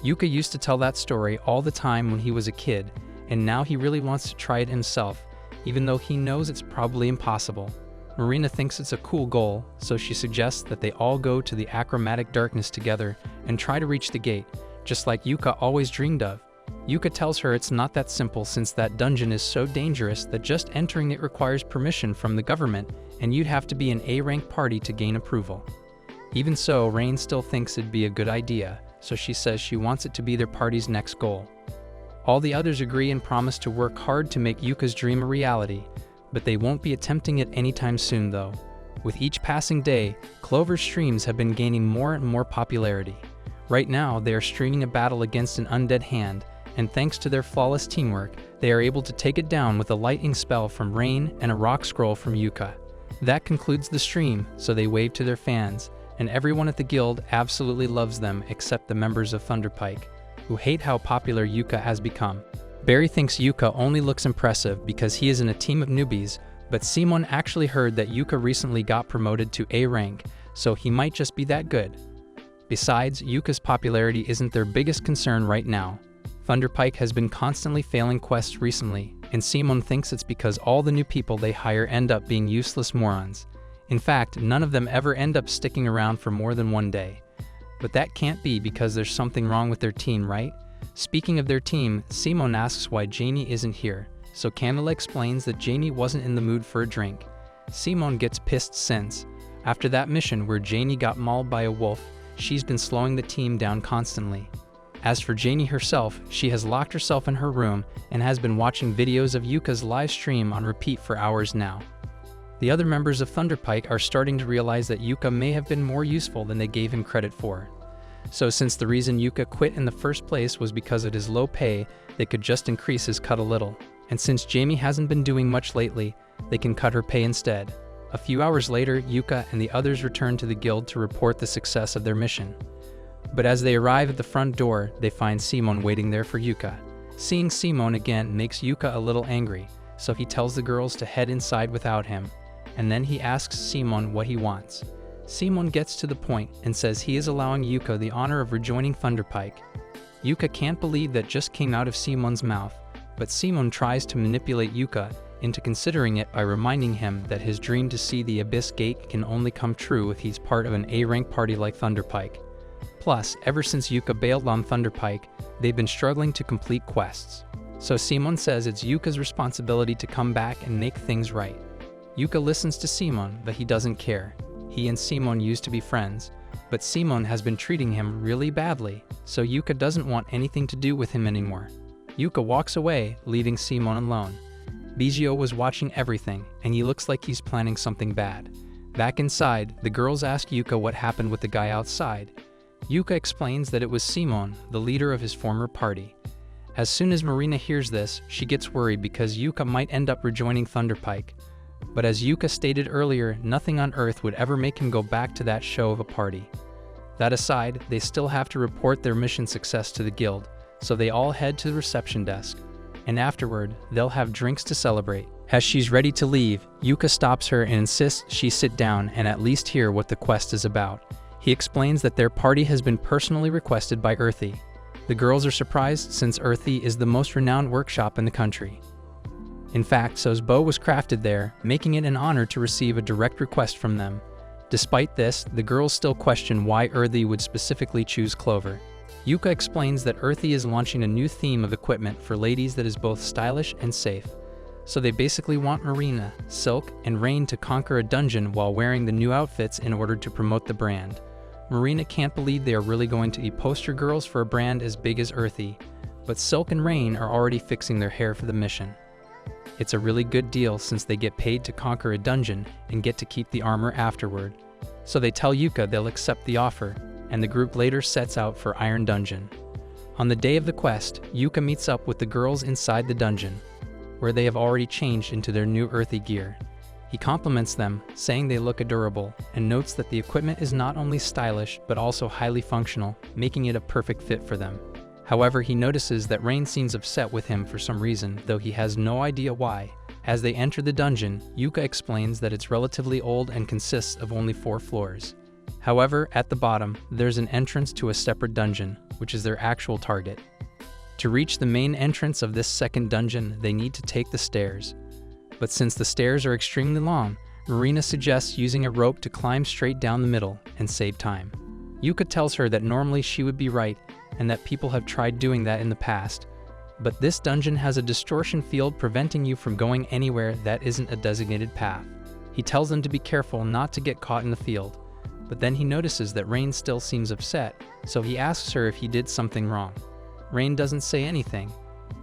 Yuka used to tell that story all the time when he was a kid, and now he really wants to try it himself, even though he knows it's probably impossible. Marina thinks it's a cool goal, so she suggests that they all go to the achromatic darkness together and try to reach the gate, just like Yuka always dreamed of. Yuka tells her it's not that simple since that dungeon is so dangerous that just entering it requires permission from the government, and you'd have to be an A-rank party to gain approval. Even so, Rain still thinks it'd be a good idea, so she says she wants it to be their party's next goal. All the others agree and promise to work hard to make Yuka's dream a reality, but they won't be attempting it anytime soon though. With each passing day, Clover's streams have been gaining more and more popularity. Right now, they are streaming a battle against an undead hand, and thanks to their flawless teamwork, they are able to take it down with a lightning spell from Rain and a rock scroll from Yuka. That concludes the stream, so they wave to their fans, and everyone at the guild absolutely loves them except the members of Thunderpike, who hate how popular Yuka has become. Barry thinks Yuka only looks impressive because he is in a team of newbies, but Simon actually heard that Yuka recently got promoted to A rank, so he might just be that good. Besides, Yuka's popularity isn't their biggest concern right now. Thunderpike has been constantly failing quests recently, and Simon thinks it's because all the new people they hire end up being useless morons. In fact, none of them ever end up sticking around for more than one day. But that can't be because there's something wrong with their team, right? Speaking of their team, Simon asks why Janie isn't here, so Candela explains that Janie wasn't in the mood for a drink. Simon gets pissed since, after that mission where Janie got mauled by a wolf, she's been slowing the team down constantly. As for Janie herself, she has locked herself in her room and has been watching videos of Yuka's live stream on repeat for hours now. The other members of Thunderpike are starting to realize that Yuka may have been more useful than they gave him credit for. So since the reason Yuka quit in the first place was because of his low pay, they could just increase his cut a little. And since Jamie hasn't been doing much lately, they can cut her pay instead. A few hours later, Yuka and the others return to the guild to report the success of their mission. But as they arrive at the front door, they find Simon waiting there for Yuka. Seeing Simon again makes Yuka a little angry, so he tells the girls to head inside without him, and then he asks Simon what he wants. Simon gets to the point and says he is allowing Yuka the honor of rejoining Thunderpike. Yuka can't believe that just came out of Simon's mouth, but Simon tries to manipulate Yuka into considering it by reminding him that his dream to see the Abyss Gate can only come true if he's part of an A-rank party like Thunderpike. Plus, ever since Yuka bailed on Thunderpike, they've been struggling to complete quests. So Simon says it's Yuka's responsibility to come back and make things right. Yuka listens to Simon, but he doesn't care. He and Simon used to be friends, but Simon has been treating him really badly, so Yuka doesn't want anything to do with him anymore. Yuka walks away, leaving Simon alone. Bijio was watching everything, and he looks like he's planning something bad. Back inside, the girls ask Yuka what happened with the guy outside. Yuka explains that it was Simon, the leader of his former party. As soon as Marina hears this, she gets worried because Yuka might end up rejoining Thunderpike. But as Yuka stated earlier, nothing on Earth would ever make him go back to that show of a party. That aside, they still have to report their mission success to the guild, so they all head to the reception desk. And afterward, they'll have drinks to celebrate. As she's ready to leave, Yuka stops her and insists she sit down and at least hear what the quest is about. He explains that their party has been personally requested by Earthy. The girls are surprised since Earthy is the most renowned workshop in the country. In fact, So's bow was crafted there, making it an honor to receive a direct request from them. Despite this, the girls still question why Earthy would specifically choose Clover. Yuka explains that Earthy is launching a new theme of equipment for ladies that is both stylish and safe. So they basically want Marina, Silk, and Rain to conquer a dungeon while wearing the new outfits in order to promote the brand. Marina can't believe they are really going to be poster girls for a brand as big as Earthy, but Silk and Rain are already fixing their hair for the mission. It's a really good deal since they get paid to conquer a dungeon and get to keep the armor afterward. So they tell Yuka they'll accept the offer, and the group later sets out for Iron Dungeon. On the day of the quest, Yuka meets up with the girls inside the dungeon, where they have already changed into their new Earthy gear. He compliments them, saying they look adorable, and notes that the equipment is not only stylish but also highly functional, making it a perfect fit for them. However, he notices that Rain seems upset with him for some reason, though he has no idea why. As they enter the dungeon, Yuka explains that it's relatively old and consists of only 4 floors. However, at the bottom, there's an entrance to a separate dungeon, which is their actual target. To reach the main entrance of this second dungeon, they need to take the stairs. But since the stairs are extremely long, Marina suggests using a rope to climb straight down the middle and save time. Yuka tells her that normally she would be right and that people have tried doing that in the past, but this dungeon has a distortion field preventing you from going anywhere that isn't a designated path. He tells them to be careful not to get caught in the field, but then he notices that Rain still seems upset, so he asks her if he did something wrong. Rain doesn't say anything,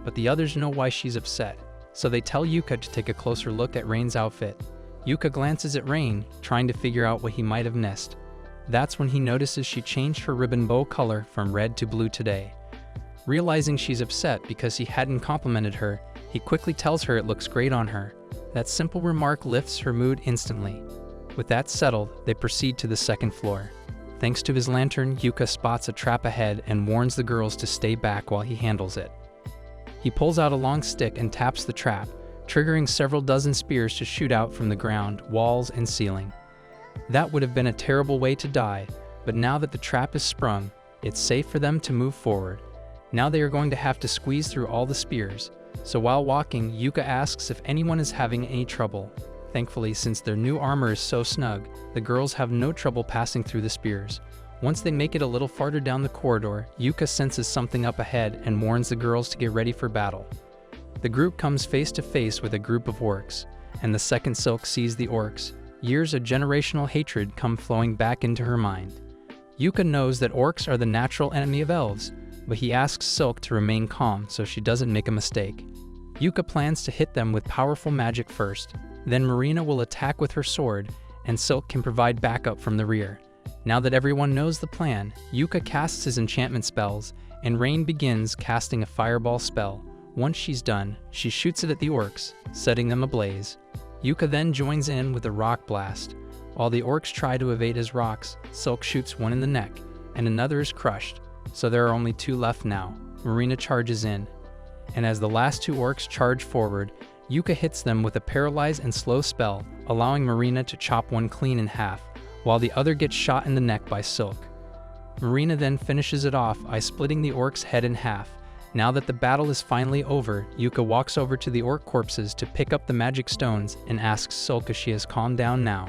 but the others know why she's upset, so they tell Yuka to take a closer look at Rain's outfit. Yuka glances at Rain, trying to figure out what he might have missed. That's when he notices she changed her ribbon bow color from red to blue today. Realizing she's upset because he hadn't complimented her, he quickly tells her it looks great on her. That simple remark lifts her mood instantly. With that settled, they proceed to the second floor. Thanks to his lantern, Yuka spots a trap ahead and warns the girls to stay back while he handles it. He pulls out a long stick and taps the trap, triggering several dozen spears to shoot out from the ground, walls, and ceiling. That would have been a terrible way to die, but now that the trap is sprung, it's safe for them to move forward. Now they are going to have to squeeze through all the spears, so while walking, Yuka asks if anyone is having any trouble. Thankfully, since their new armor is so snug, the girls have no trouble passing through the spears. Once they make it a little farther down the corridor, Yuka senses something up ahead and warns the girls to get ready for battle. The group comes face to face with a group of orcs, and the second Silk sees the orcs. Years of generational hatred come flowing back into her mind. Yuka knows that orcs are the natural enemy of elves, but he asks Silk to remain calm so she doesn't make a mistake. Yuka plans to hit them with powerful magic first, then Marina will attack with her sword, and Silk can provide backup from the rear. Now that everyone knows the plan, Yuka casts his enchantment spells, and Rain begins casting a fireball spell. Once she's done, she shoots it at the orcs, setting them ablaze. Yuka then joins in with a rock blast. While the orcs try to evade his rocks, Silk shoots one in the neck, and another is crushed, so there are only 2 left now. Marina charges in, and as the last 2 orcs charge forward, Yuka hits them with a paralyze and slow spell, allowing Marina to chop one clean in half, while the other gets shot in the neck by Silk. Marina then finishes it off by splitting the orc's head in half. Now that the battle is finally over, Yuka walks over to the orc corpses to pick up the magic stones and asks Silk if she has calmed down now.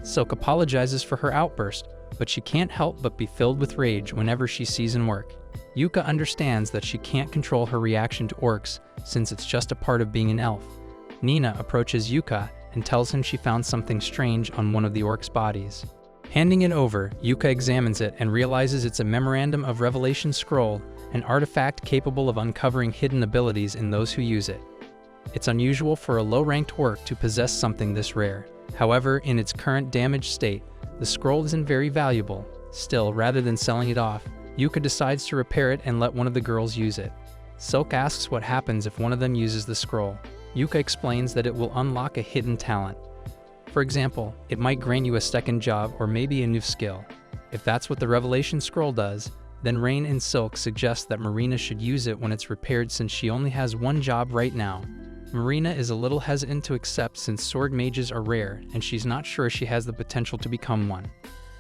Silk apologizes for her outburst, but she can't help but be filled with rage whenever she sees an orc. Yuka understands that she can't control her reaction to orcs since it's just a part of being an elf. Nina approaches Yuka and tells him she found something strange on one of the orcs' bodies. Handing it over, Yuka examines it and realizes it's a Memorandum of Revelation scroll, an artifact capable of uncovering hidden abilities in those who use it. It's unusual for a low-ranked orc to possess something this rare. However, in its current damaged state, the scroll isn't very valuable. Still, rather than selling it off, Yuka decides to repair it and let one of the girls use it. Silk asks what happens if one of them uses the scroll. Yuka explains that it will unlock a hidden talent. For example, it might grant you a second job or maybe a new skill. If that's what the Revelation Scroll does, then Rain and Silk suggest that Marina should use it when it's repaired since she only has one job right now. Marina is a little hesitant to accept since sword mages are rare and she's not sure she has the potential to become one.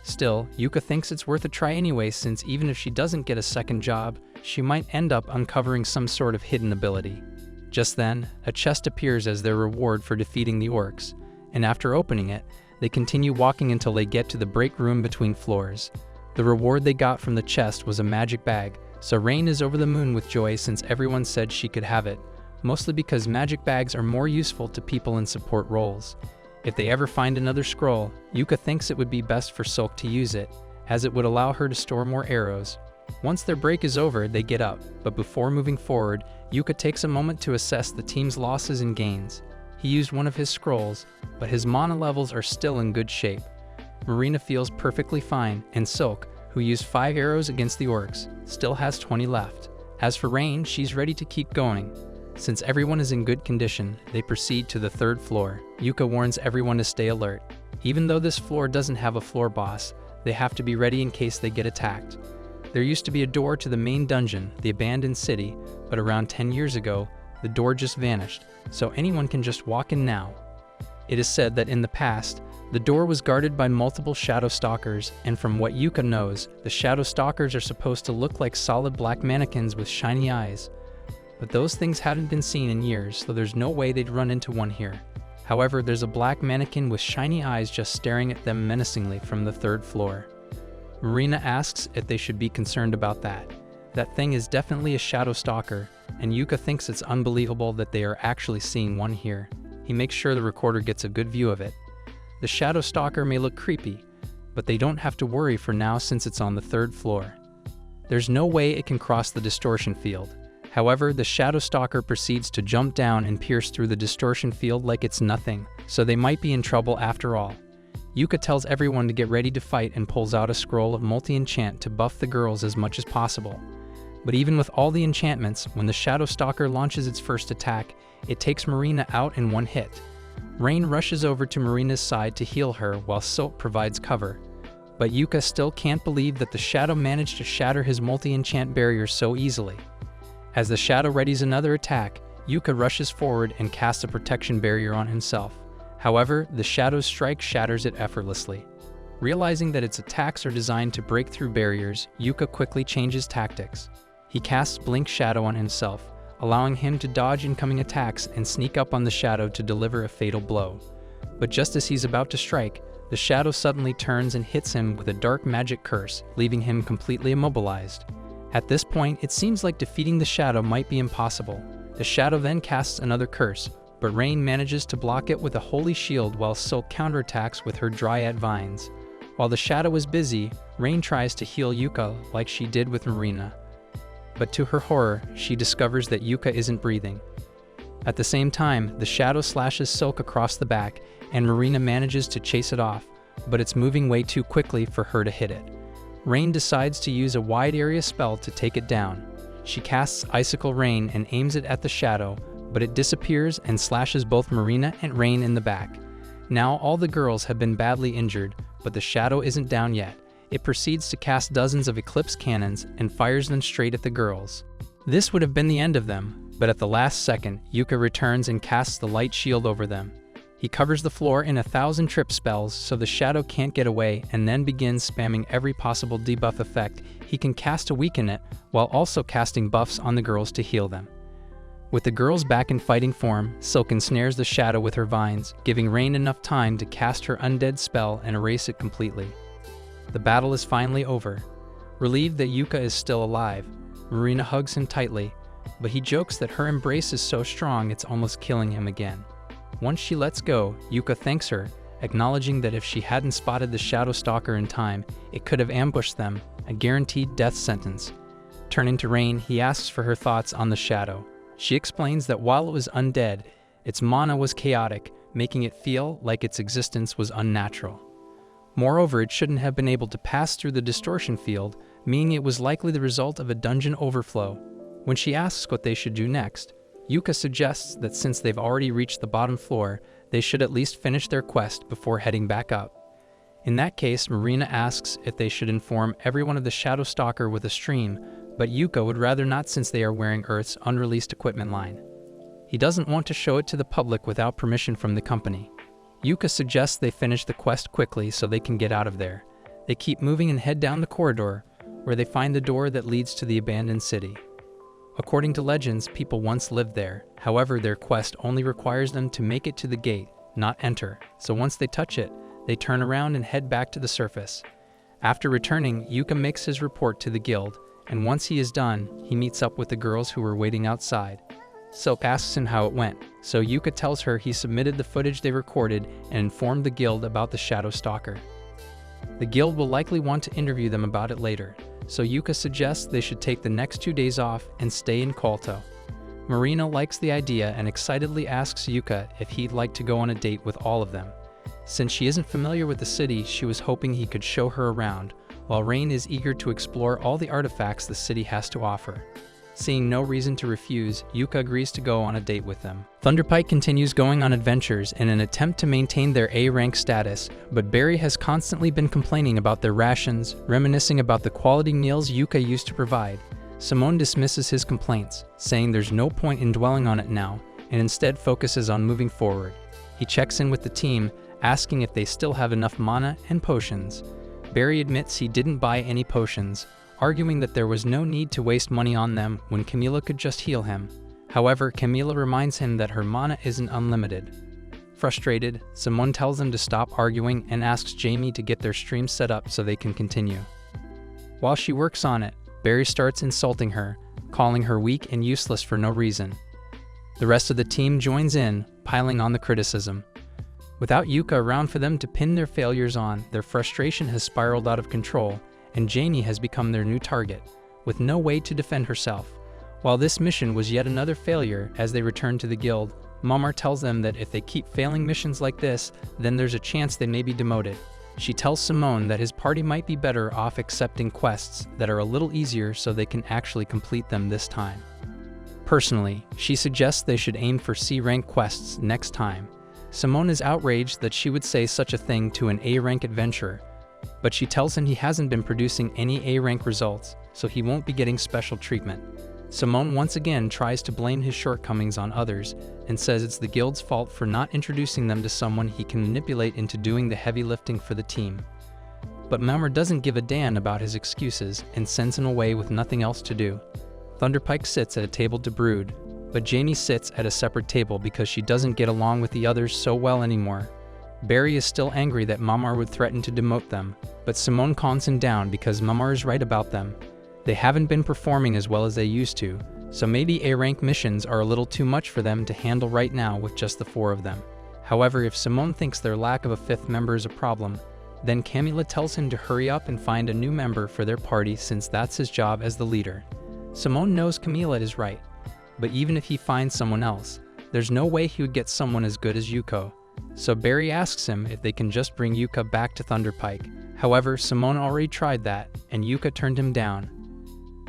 Still, Yuka thinks it's worth a try anyway since even if she doesn't get a second job, she might end up uncovering some sort of hidden ability. Just then, a chest appears as their reward for defeating the orcs, and after opening it, they continue walking until they get to the break room between floors. The reward they got from the chest was a magic bag, so Rain is over the moon with joy since everyone said she could have it, mostly because magic bags are more useful to people in support roles. If they ever find another scroll, Yuka thinks it would be best for Silk to use it, as it would allow her to store more arrows. Once their break is over, they get up, but before moving forward, Yuka takes a moment to assess the team's losses and gains. He used one of his scrolls, but his mana levels are still in good shape. Marina feels perfectly fine, and Silk, who used 5 arrows against the orcs, still has 20 left. As for Rain, she's ready to keep going. Since everyone is in good condition, they proceed to the 3rd floor. Yuka warns everyone to stay alert. Even though this floor doesn't have a floor boss, they have to be ready in case they get attacked. There used to be a door to the main dungeon, the abandoned city, but around 10 years ago, the door just vanished, so anyone can just walk in now. It is said that in the past, the door was guarded by multiple shadow stalkers, and from what Yuka knows, the shadow stalkers are supposed to look like solid black mannequins with shiny eyes. But those things hadn't been seen in years, so there's no way they'd run into one here. However, there's a black mannequin with shiny eyes just staring at them menacingly from the 3rd floor. Marina asks if they should be concerned about that. That thing is definitely a shadow stalker, and Yuka thinks it's unbelievable that they are actually seeing one here. He makes sure the recorder gets a good view of it. The shadow stalker may look creepy, but they don't have to worry for now since it's on the 3rd floor. There's no way it can cross the distortion field. However, the shadow stalker proceeds to jump down and pierce through the distortion field like it's nothing, so they might be in trouble after all. Yuka tells everyone to get ready to fight and pulls out a scroll of multi-enchant to buff the girls as much as possible. But even with all the enchantments, when the shadow stalker launches its first attack, it takes Marina out in one hit. Rain rushes over to Marina's side to heal her while Silk provides cover. But Yuka still can't believe that the shadow managed to shatter his multi-enchant barrier so easily. As the shadow readies another attack, Yuka rushes forward and casts a protection barrier on himself. However, the shadow's strike shatters it effortlessly. Realizing that its attacks are designed to break through barriers, Yuka quickly changes tactics. He casts Blink Shadow on himself, allowing him to dodge incoming attacks and sneak up on the shadow to deliver a fatal blow. But just as he's about to strike, the shadow suddenly turns and hits him with a dark magic curse, leaving him completely immobilized. At this point, it seems like defeating the shadow might be impossible. The shadow then casts another curse, but Rain manages to block it with a holy shield while Silk counterattacks with her dryad vines. While the shadow is busy, Rain tries to heal Yuka like she did with Marina. But to her horror, she discovers that Yuka isn't breathing. At the same time, the shadow slashes Silk across the back, and Marina manages to chase it off, but it's moving way too quickly for her to hit it. Rain decides to use a wide area spell to take it down. She casts Icicle Rain and aims it at the shadow, but it disappears and slashes both Marina and Rain in the back. Now all the girls have been badly injured, but the shadow isn't down yet. It proceeds to cast dozens of Eclipse cannons and fires them straight at the girls. This would have been the end of them, but at the last second, Yuka returns and casts the light shield over them. He covers the floor in 1,000 trip spells so the shadow can't get away, and then begins spamming every possible debuff effect he can cast to weaken it, while also casting buffs on the girls to heal them. With the girls back in fighting form, Silk ensnares the shadow with her vines, giving Rain enough time to cast her undead spell and erase it completely. The battle is finally over. Relieved that Yuka is still alive, Marina hugs him tightly, but he jokes that her embrace is so strong it's almost killing him again. Once she lets go, Yuka thanks her, acknowledging that if she hadn't spotted the Shadow Stalker in time, it could have ambushed them, a guaranteed death sentence. Turning to Rain, he asks for her thoughts on the shadow. She explains that while it was undead, its mana was chaotic, making it feel like its existence was unnatural. Moreover, it shouldn't have been able to pass through the distortion field, meaning it was likely the result of a dungeon overflow. When she asks what they should do next, Yuka suggests that since they've already reached the bottom floor, they should at least finish their quest before heading back up. In that case, Marina asks if they should inform everyone of the Shadow Stalker with a stream, but Yuka would rather not since they are wearing Earth's unreleased equipment line. He doesn't want to show it to the public without permission from the company. Yuka suggests they finish the quest quickly so they can get out of there. They keep moving and head down the corridor, where they find the door that leads to the abandoned city. According to legends, people once lived there. However, their quest only requires them to make it to the gate, not enter. So once they touch it, they turn around and head back to the surface. After returning, Yuka makes his report to the guild, and once he is done, he meets up with the girls who were waiting outside. Silk asks him how it went, so Yuka tells her he submitted the footage they recorded and informed the guild about the Shadow Stalker. The guild will likely want to interview them about it later, so Yuka suggests they should take the next 2 days off and stay in Kolto. Marina likes the idea and excitedly asks Yuka if he'd like to go on a date with all of them. Since she isn't familiar with the city, she was hoping he could show her around, while Rain is eager to explore all the artifacts the city has to offer. Seeing no reason to refuse, Yuka agrees to go on a date with them. Thunderpike continues going on adventures in an attempt to maintain their A-rank status, but Barry has constantly been complaining about their rations, reminiscing about the quality meals Yuka used to provide. Simone dismisses his complaints, saying there's no point in dwelling on it now, and instead focuses on moving forward. He checks in with the team, asking if they still have enough mana and potions. Barry admits he didn't buy any potions, arguing that there was no need to waste money on them when Camila could just heal him. However, Camila reminds him that her mana isn't unlimited. Frustrated, Simone tells them to stop arguing and asks Jamie to get their stream set up so they can continue. While she works on it, Barry starts insulting her, calling her weak and useless for no reason. The rest of the team joins in, piling on the criticism. Without Yuka around for them to pin their failures on, their frustration has spiraled out of control, and Jamie has become their new target, with no way to defend herself. While this mission was yet another failure as they return to the guild, Momar tells them that if they keep failing missions like this, then there's a chance they may be demoted. She tells Simone that his party might be better off accepting quests that are a little easier so they can actually complete them this time. Personally, she suggests they should aim for C-rank quests next time. Simone is outraged that she would say such a thing to an A-rank adventurer, but she tells him he hasn't been producing any A-rank results, so he won't be getting special treatment. Simone once again tries to blame his shortcomings on others and says it's the guild's fault for not introducing them to someone he can manipulate into doing the heavy lifting for the team. But Maumar doesn't give a damn about his excuses and sends him away with nothing else to do. Thunderpike sits at a table to brood, but Jamie sits at a separate table because she doesn't get along with the others so well anymore. Barry is still angry that Maumar would threaten to demote them, but Simone calms him down because Maumar is right about them. They haven't been performing as well as they used to, so maybe A-rank missions are a little too much for them to handle right now with just the 4 of them. However, if Simone thinks their lack of a 5th member is a problem, then Camila tells him to hurry up and find a new member for their party since that's his job as the leader. Simone knows Camila is right, but even if he finds someone else, there's no way he would get someone as good as Yuko. so Barry asks him if they can just bring Yuka back to Thunderpike. However, Simone already tried that, and Yuka turned him down.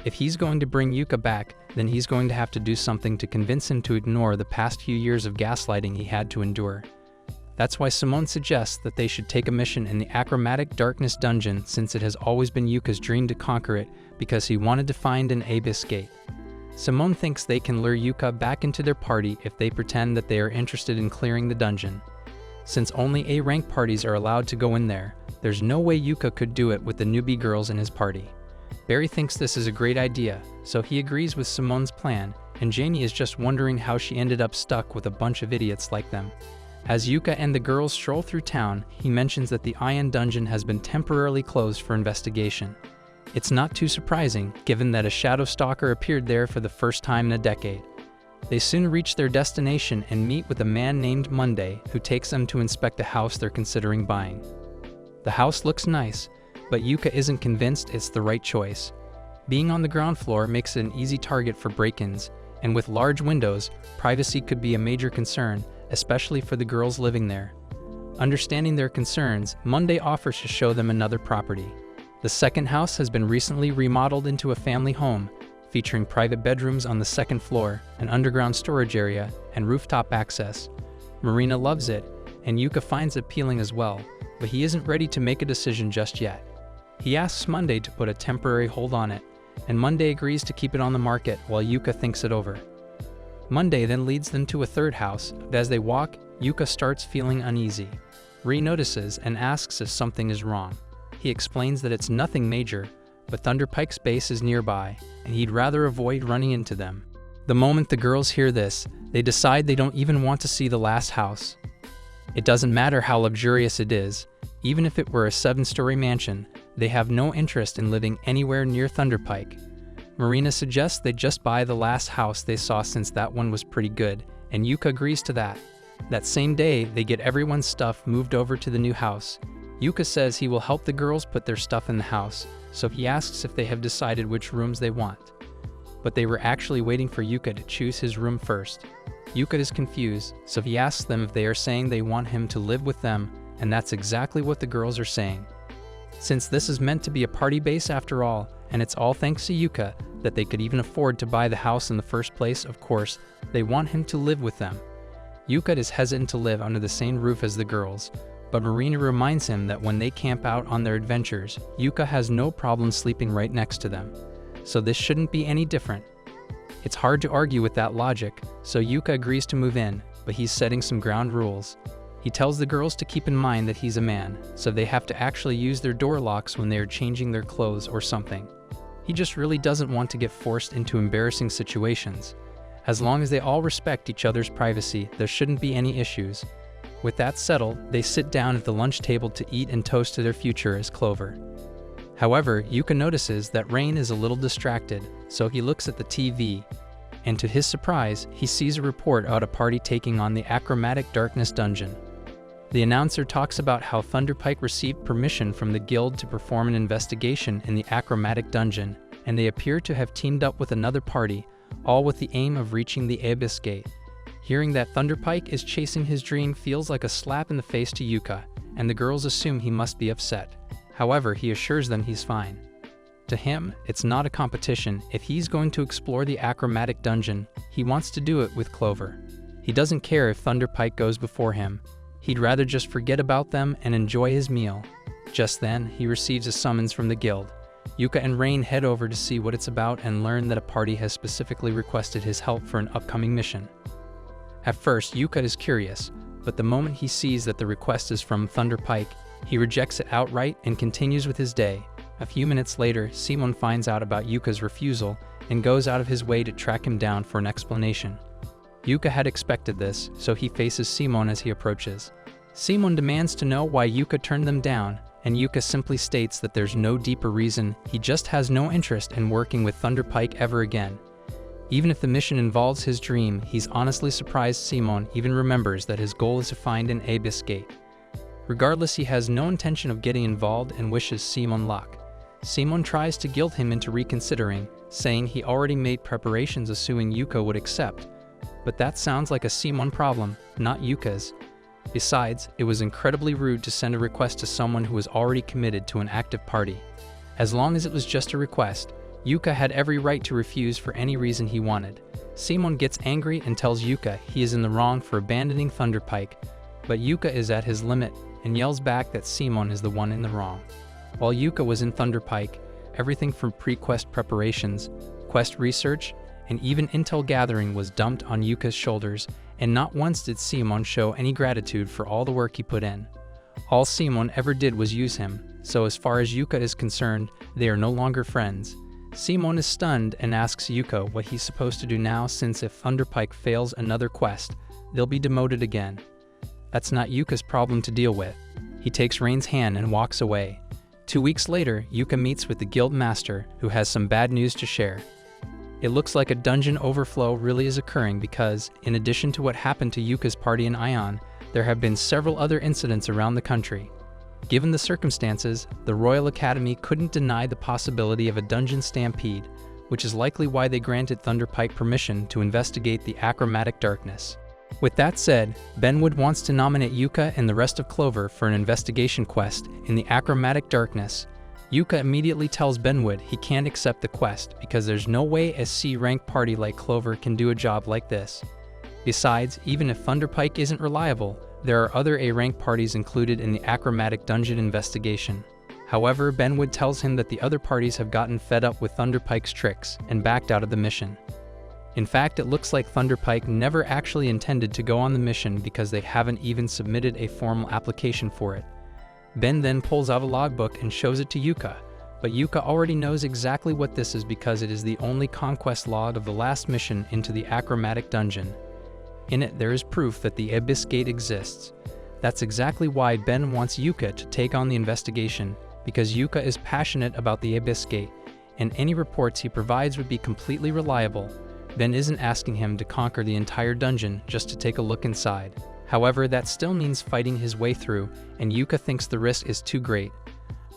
If he's going to bring Yuka back, then he's going to have to do something to convince him to ignore the past few years of gaslighting he had to endure. That's why Simone suggests that they should take a mission in the Achromatic Darkness dungeon, since it has always been Yuka's dream to conquer it because he wanted to find an abyss gate. Simone thinks they can lure Yuka back into their party if they pretend that they are interested in clearing the dungeon. Since only A-rank parties are allowed to go in there, there's no way Yuka could do it with the newbie girls in his party. Barry thinks this is a great idea, so he agrees with Simone's plan, and Janie is just wondering how she ended up stuck with a bunch of idiots like them. As Yuka and the girls stroll through town, he mentions that the Iron Dungeon has been temporarily closed for investigation. It's not too surprising, given that a shadow stalker appeared there for the first time in a decade. They soon reach their destination and meet with a man named Monday, who takes them to inspect a house they're considering buying. The house looks nice, but Yuka isn't convinced it's the right choice. Being on the ground floor makes it an easy target for break-ins, and with large windows, privacy could be a major concern, especially for the girls living there. Understanding their concerns, Monday offers to show them another property. The second house has been recently remodeled into a family home, featuring private bedrooms on the second floor, an underground storage area, and rooftop access. Marina loves it, and Yuka finds it appealing as well, but he isn't ready to make a decision just yet. He asks Monday to put a temporary hold on it, and Monday agrees to keep it on the market while Yuka thinks it over. Monday then leads them to a third house, but as they walk, Yuka starts feeling uneasy. Rei notices and asks if something is wrong. He explains that it's nothing major, but Thunderpike's base is nearby, and he'd rather avoid running into them. The moment the girls hear this, they decide they don't even want to see the last house. It doesn't matter how luxurious it is, even if it were a 7-story mansion, they have no interest in living anywhere near Thunderpike. Marina suggests they just buy the last house they saw since that one was pretty good, and Yuka agrees to that. That same day, they get everyone's stuff moved over to the new house. Yuka says he will help the girls put their stuff in the house, so he asks if they have decided which rooms they want. But they were actually waiting for Yuka to choose his room first. Yuka is confused, so he asks them if they are saying they want him to live with them, and that's exactly what the girls are saying. Since this is meant to be a party base after all, and it's all thanks to Yuka that they could even afford to buy the house in the first place, of course, they want him to live with them. Yuka is hesitant to live under the same roof as the girls, but Marina reminds him that when they camp out on their adventures, Yuka has no problem sleeping right next to them. So this shouldn't be any different. It's hard to argue with that logic, so Yuka agrees to move in, but he's setting some ground rules. He tells the girls to keep in mind that he's a man, so they have to actually use their door locks when they are changing their clothes or something. He just really doesn't want to get forced into embarrassing situations. As long as they all respect each other's privacy, there shouldn't be any issues. With that settled, they sit down at the lunch table to eat and toast to their future as Clover. However, Yuka notices that Rain is a little distracted, so he looks at the TV, and to his surprise, he sees a report about a party taking on the Achromatic Darkness dungeon. The announcer talks about how Thunderpike received permission from the guild to perform an investigation in the Achromatic dungeon, and they appear to have teamed up with another party, all with the aim of reaching the Abyss Gate. Hearing that Thunderpike is chasing his dream feels like a slap in the face to Yuka, and the girls assume he must be upset. However, he assures them he's fine. To him, it's not a competition. If he's going to explore the Achromatic dungeon, he wants to do it with Clover. He doesn't care if Thunderpike goes before him. He'd rather just forget about them and enjoy his meal. Just then, he receives a summons from the guild. Yuka and Rain head over to see what it's about and learn that a party has specifically requested his help for an upcoming mission. At first, Yuka is curious, but the moment he sees that the request is from Thunderpike, he rejects it outright and continues with his day. A few minutes later, Simon finds out about Yuka's refusal and goes out of his way to track him down for an explanation. Yuka had expected this, so he faces Simon as he approaches. Simon demands to know why Yuka turned them down, and Yuka simply states that there's no deeper reason, he just has no interest in working with Thunderpike ever again. Even if the mission involves his dream, he's honestly surprised Simon even remembers that his goal is to find an Abyss Gate. Regardless, he has no intention of getting involved and wishes Simon luck. Simon tries to guilt him into reconsidering, saying he already made preparations assuming Yuka would accept. But that sounds like a Simon problem, not Yuka's. Besides, it was incredibly rude to send a request to someone who was already committed to an active party. As long as it was just a request, Yuka had every right to refuse for any reason he wanted. Simon gets angry and tells Yuka he is in the wrong for abandoning Thunderpike, but Yuka is at his limit and yells back that Simon is the one in the wrong. While Yuka was in Thunderpike, everything from pre-quest preparations, quest research, and even intel gathering was dumped on Yuka's shoulders, and not once did Simon show any gratitude for all the work he put in. All Simon ever did was use him, so as far as Yuka is concerned, they are no longer friends. Simon is stunned and asks Yuka what he's supposed to do now, since if Thunderpike fails another quest, they'll be demoted again. That's not Yuka's problem to deal with. He takes Rain's hand and walks away. 2 weeks later, Yuka meets with the guild master, who has some bad news to share. It looks like a dungeon overflow really is occurring because, in addition to what happened to Yuka's party in Ion, there have been several other incidents around the country. Given the circumstances, the Royal Academy couldn't deny the possibility of a dungeon stampede, which is likely why they granted Thunderpike permission to investigate the achromatic darkness. With that said, Benwood wants to nominate Yuka and the rest of Clover for an investigation quest in the achromatic darkness. Yuka immediately tells Benwood he can't accept the quest because there's no way a C-rank party like Clover can do a job like this. Besides, even if Thunderpike isn't reliable, there are other A-rank parties included in the achromatic dungeon investigation. However, Benwood tells him that the other parties have gotten fed up with Thunderpike's tricks and backed out of the mission. In fact, it looks like Thunderpike never actually intended to go on the mission because they haven't even submitted a formal application for it. Ben then pulls out a logbook and shows it to Yuka, but Yuka already knows exactly what this is because it is the only conquest log of the last mission into the achromatic dungeon. In it, there is proof that the Abyss Gate exists. That's exactly why Ben wants Yuka to take on the investigation, because Yuka is passionate about the Abyss Gate, and any reports he provides would be completely reliable. Ben isn't asking him to conquer the entire dungeon just to take a look inside. However, that still means fighting his way through, and Yuka thinks the risk is too great.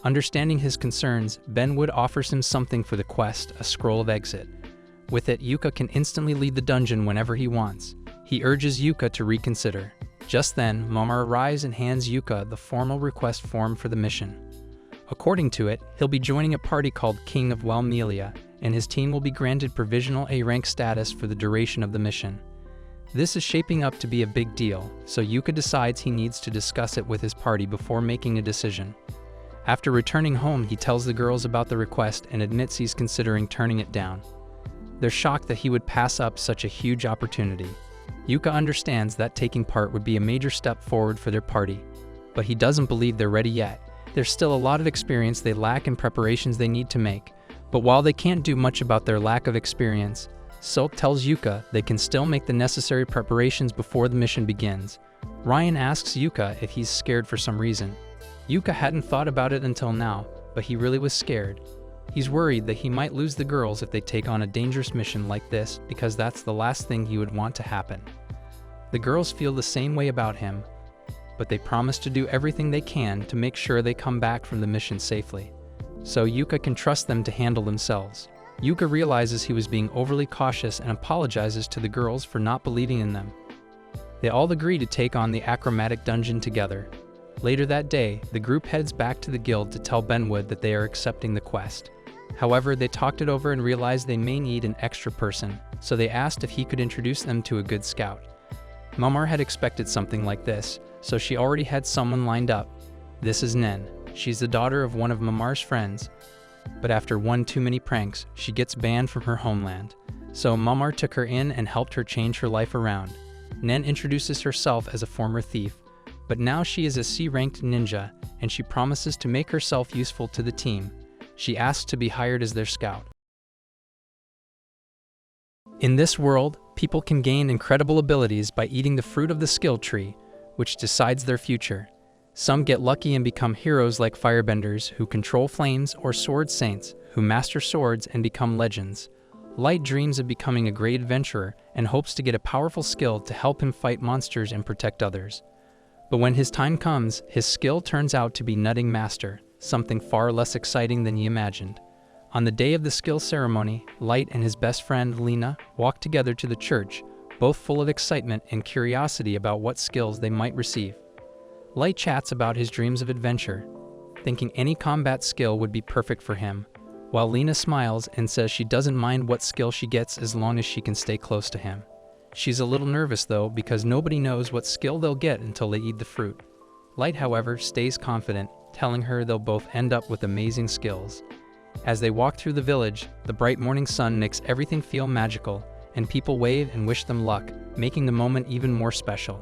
Understanding his concerns, Benwood offers him something for the quest, a scroll of exit. With it, Yuka can instantly leave the dungeon whenever he wants. He urges Yuka to reconsider. Just then, Momar arrives and hands Yuka the formal request form for the mission. According to it, he'll be joining a party called King of Walmelia, and his team will be granted provisional A-rank status for the duration of the mission. This is shaping up to be a big deal, so Yuka decides he needs to discuss it with his party before making a decision. After returning home, he tells the girls about the request and admits he's considering turning it down. They're shocked that he would pass up such a huge opportunity. Yuka understands that taking part would be a major step forward for their party, but he doesn't believe they're ready yet. There's still a lot of experience they lack and preparations they need to make, but while they can't do much about their lack of experience, Silk tells Yuka they can still make the necessary preparations before the mission begins. Ryan asks Yuka if he's scared for some reason. Yuka hadn't thought about it until now, but he really was scared. He's worried that he might lose the girls if they take on a dangerous mission like this because that's the last thing he would want to happen. The girls feel the same way about him, but they promise to do everything they can to make sure they come back from the mission safely, so Yuka can trust them to handle themselves. Yuka realizes he was being overly cautious and apologizes to the girls for not believing in them. They all agree to take on the achromatic dungeon together. Later that day, the group heads back to the guild to tell Benwood that they are accepting the quest. However, they talked it over and realized they may need an extra person, so they asked if he could introduce them to a good scout. Momar had expected something like this, so she already had someone lined up. This is Nen. She's the daughter of one of Momar's friends, but after one too many pranks, she gets banned from her homeland. So Momar took her in and helped her change her life around. Nen introduces herself as a former thief, but now she is a C-ranked ninja, and she promises to make herself useful to the team. She asks to be hired as their scout. In this world, people can gain incredible abilities by eating the fruit of the skill tree, which decides their future. Some get lucky and become heroes like firebenders who control flames, or sword saints who master swords and become legends. Light dreams of becoming a great adventurer and hopes to get a powerful skill to help him fight monsters and protect others. But when his time comes, his skill turns out to be Nutting Master, something far less exciting than he imagined. On the day of the skill ceremony, Light and his best friend Lena walk together to the church, both full of excitement and curiosity about what skills they might receive. Light chats about his dreams of adventure, thinking any combat skill would be perfect for him, while Lena smiles and says she doesn't mind what skill she gets as long as she can stay close to him. She's a little nervous though, because nobody knows what skill they'll get until they eat the fruit. Light, however, stays confident, telling her they'll both end up with amazing skills. As they walk through the village, the bright morning sun makes everything feel magical, and people wave and wish them luck, making the moment even more special.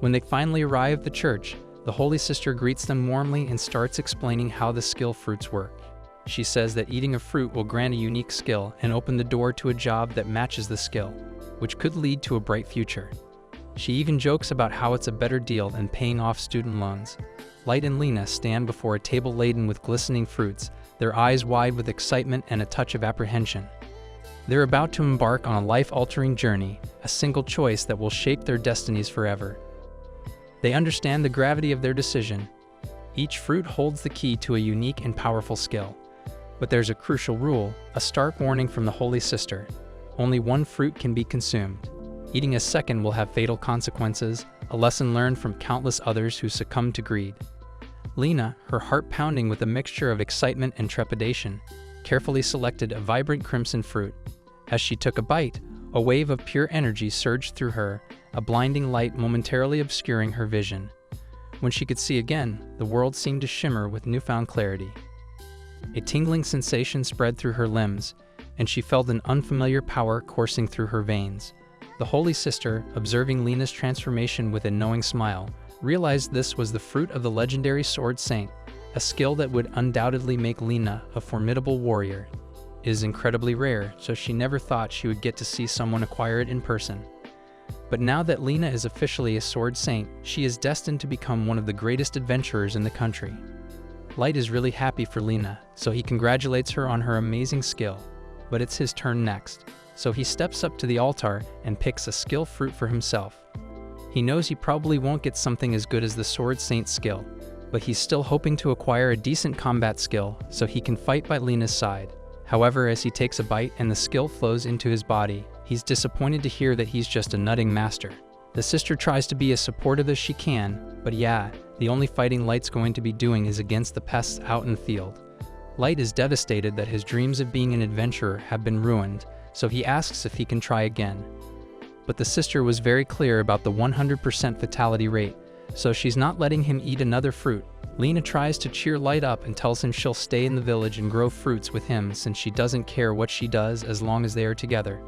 When they finally arrive at the church, the Holy Sister greets them warmly and starts explaining how the skill fruits work. She says that eating a fruit will grant a unique skill and open the door to a job that matches the skill, which could lead to a bright future. She even jokes about how it's a better deal than paying off student loans. Light and Lena stand before a table laden with glistening fruits, their eyes wide with excitement and a touch of apprehension. They're about to embark on a life-altering journey, a single choice that will shape their destinies forever. They understand the gravity of their decision. Each fruit holds the key to a unique and powerful skill. But there's a crucial rule, a stark warning from the Holy Sister. Only one fruit can be consumed. Eating a second will have fatal consequences, a lesson learned from countless others who succumbed to greed. Lena, her heart pounding with a mixture of excitement and trepidation, carefully selected a vibrant crimson fruit. As she took a bite, a wave of pure energy surged through her, a blinding light momentarily obscuring her vision. When she could see again, the world seemed to shimmer with newfound clarity. A tingling sensation spread through her limbs, and she felt an unfamiliar power coursing through her veins. The Holy Sister, observing Lena's transformation with a knowing smile, realized this was the fruit of the legendary Sword Saint, a skill that would undoubtedly make Lena a formidable warrior. It is incredibly rare, so she never thought she would get to see someone acquire it in person. But now that Lena is officially a Sword Saint, she is destined to become one of the greatest adventurers in the country. Light is really happy for Lena, so he congratulates her on her amazing skill. But it's his turn next, so he steps up to the altar and picks a skill fruit for himself. He knows he probably won't get something as good as the Sword Saint's skill, but he's still hoping to acquire a decent combat skill so he can fight by Lena's side. However, as he takes a bite and the skill flows into his body, he's disappointed to hear that he's just a nutting master. The sister tries to be as supportive as she can, but yeah, the only fighting Light's going to be doing is against the pests out in the field. Light is devastated that his dreams of being an adventurer have been ruined, so he asks if he can try again. But the sister was very clear about the 100% fatality rate, so she's not letting him eat another fruit. Lena tries to cheer Light up and tells him she'll stay in the village and grow fruits with him since she doesn't care what she does as long as they are together.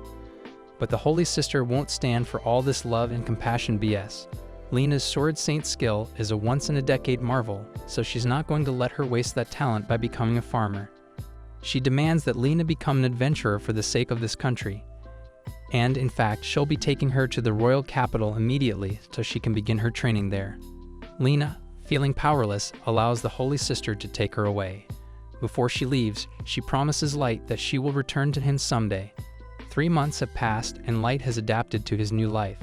But the Holy Sister won't stand for all this love and compassion BS. Lena's Sword Saint skill is a once-in-a-decade marvel, so she's not going to let her waste that talent by becoming a farmer. She demands that Lena become an adventurer for the sake of this country. And, in fact, she'll be taking her to the royal capital immediately so she can begin her training there. Lena, feeling powerless, allows the Holy Sister to take her away. Before she leaves, she promises Light that she will return to him someday. 3 months have passed and Light has adapted to his new life.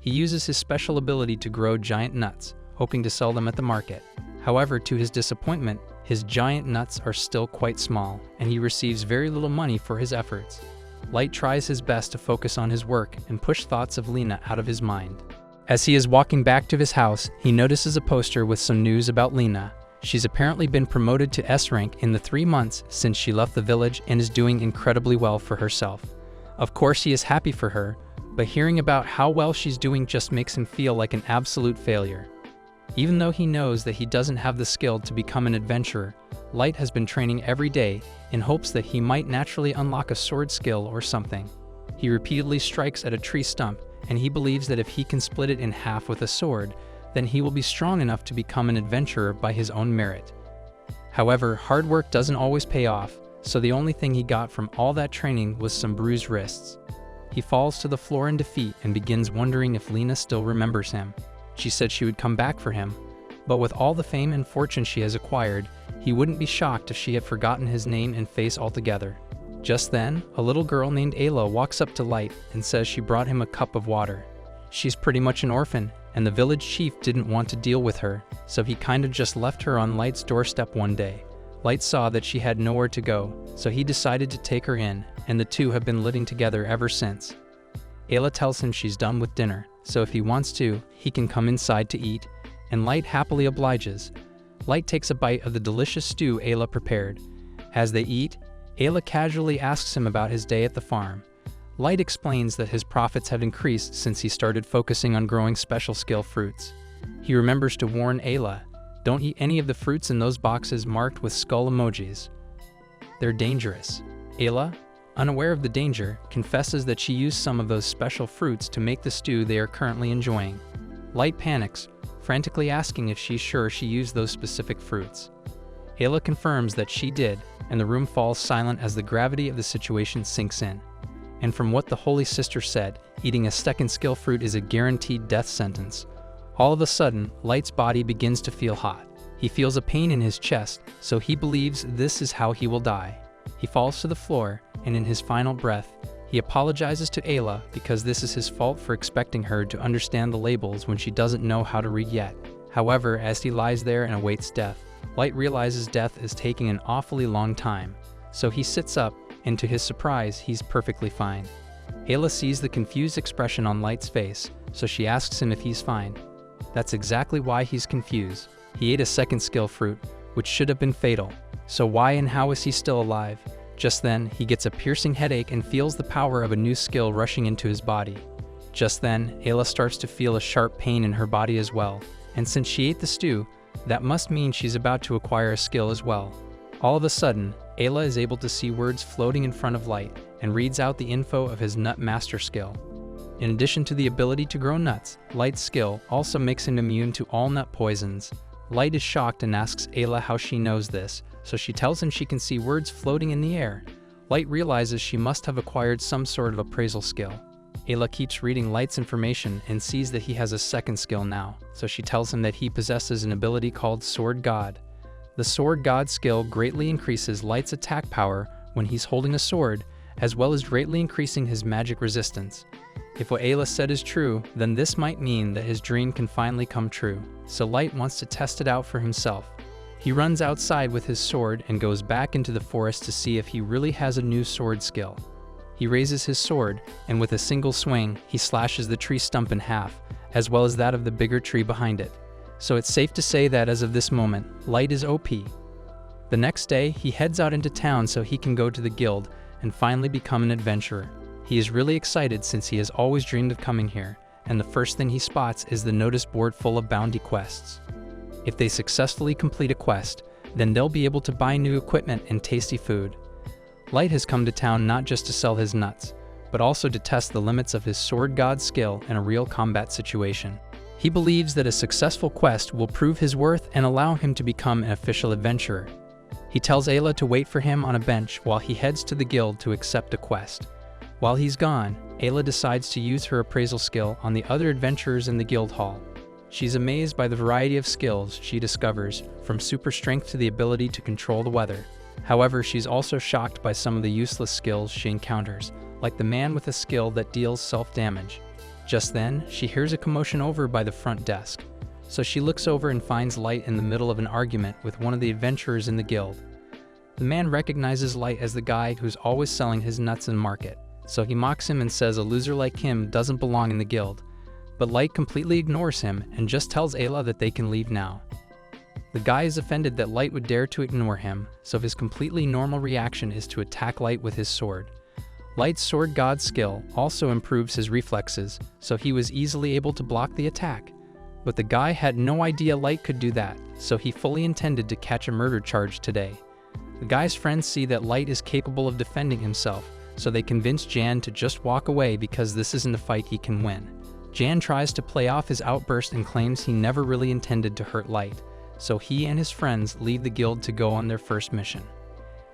He uses his special ability to grow giant nuts, hoping to sell them at the market. However, to his disappointment, his giant nuts are still quite small, and he receives very little money for his efforts. Light tries his best to focus on his work and push thoughts of Lena out of his mind. As he is walking back to his house, he notices a poster with some news about Lena. She's apparently been promoted to S rank in the 3 months since she left the village and is doing incredibly well for herself. Of course, he is happy for her, but hearing about how well she's doing just makes him feel like an absolute failure. Even though he knows that he doesn't have the skill to become an adventurer, Light has been training every day in hopes that he might naturally unlock a sword skill or something. He repeatedly strikes at a tree stump, and he believes that if he can split it in half with a sword, then he will be strong enough to become an adventurer by his own merit. However, hard work doesn't always pay off, so the only thing he got from all that training was some bruised wrists. He falls to the floor in defeat and begins wondering if Lena still remembers him. She said she would come back for him, but with all the fame and fortune she has acquired, he wouldn't be shocked if she had forgotten his name and face altogether. Just then, a little girl named Ayla walks up to Light and says she brought him a cup of water. She's pretty much an orphan, and the village chief didn't want to deal with her, so he kinda just left her on Light's doorstep one day. Light saw that she had nowhere to go, so he decided to take her in, and the two have been living together ever since. Ayla tells him she's done with dinner, so if he wants to, he can come inside to eat, and Light happily obliges. Light takes a bite of the delicious stew Ayla prepared. As they eat, Ayla casually asks him about his day at the farm. Light explains that his profits have increased since he started focusing on growing special skill fruits. He remembers to warn Ayla, "Don't eat any of the fruits in those boxes marked with skull emojis. They're dangerous." Ayla, unaware of the danger, confesses that she used some of those special fruits to make the stew they are currently enjoying. Light panics, frantically asking if she's sure she used those specific fruits. Ayla confirms that she did, and the room falls silent as the gravity of the situation sinks in. And from what the Holy Sister said, eating a second skill fruit is a guaranteed death sentence. All of a sudden, Light's body begins to feel hot. He feels a pain in his chest, so he believes this is how he will die. He falls to the floor, and in his final breath, he apologizes to Ayla because this is his fault for expecting her to understand the labels when she doesn't know how to read yet. However, as he lies there and awaits death, Light realizes death is taking an awfully long time. So he sits up, and to his surprise, he's perfectly fine. Ayla sees the confused expression on Light's face, so she asks him if he's fine. That's exactly why he's confused. He ate a second skill fruit, which should have been fatal. So why and how is he still alive? Just then, he gets a piercing headache and feels the power of a new skill rushing into his body. Just then, Ayla starts to feel a sharp pain in her body as well, and since she ate the stew, that must mean she's about to acquire a skill as well. All of a sudden, Ayla is able to see words floating in front of Light and reads out the info of his Nut Master skill. In addition to the ability to grow nuts, Light's skill also makes him immune to all nut poisons. Light is shocked and asks Ayla how she knows this, so she tells him she can see words floating in the air. Light realizes she must have acquired some sort of appraisal skill. Ayla keeps reading Light's information and sees that he has a second skill now, so she tells him that he possesses an ability called Sword God. The Sword God skill greatly increases Light's attack power when he's holding a sword, as well as greatly increasing his magic resistance. If what Ayla said is true, then this might mean that his dream can finally come true, so Light wants to test it out for himself. He runs outside with his sword and goes back into the forest to see if he really has a new sword skill. He raises his sword, and with a single swing, he slashes the tree stump in half, as well as that of the bigger tree behind it. So it's safe to say that as of this moment, Light is OP. The next day, he heads out into town so he can go to the guild and finally become an adventurer. He is really excited since he has always dreamed of coming here, and the first thing he spots is the notice board full of bounty quests. If they successfully complete a quest, then they'll be able to buy new equipment and tasty food. Light has come to town not just to sell his nuts, but also to test the limits of his Sword God skill in a real combat situation. He believes that a successful quest will prove his worth and allow him to become an official adventurer. He tells Ayla to wait for him on a bench while he heads to the guild to accept a quest. While he's gone, Ayla decides to use her appraisal skill on the other adventurers in the guild hall. She's amazed by the variety of skills she discovers, from super strength to the ability to control the weather. However, she's also shocked by some of the useless skills she encounters, like the man with a skill that deals self-damage. Just then, she hears a commotion over by the front desk. So she looks over and finds Light in the middle of an argument with one of the adventurers in the guild. The man recognizes Light as the guy who's always selling his nuts in market, so he mocks him and says a loser like him doesn't belong in the guild. But Light completely ignores him and just tells Ayla that they can leave now. The guy is offended that Light would dare to ignore him, so his completely normal reaction is to attack Light with his sword. Light's Sword God skill also improves his reflexes, so he was easily able to block the attack. But the guy had no idea Light could do that, so he fully intended to catch a murder charge today. The guy's friends see that Light is capable of defending himself, so they convince Jan to just walk away because this isn't a fight he can win. Jan tries to play off his outburst and claims he never really intended to hurt Light, so he and his friends leave the guild to go on their first mission.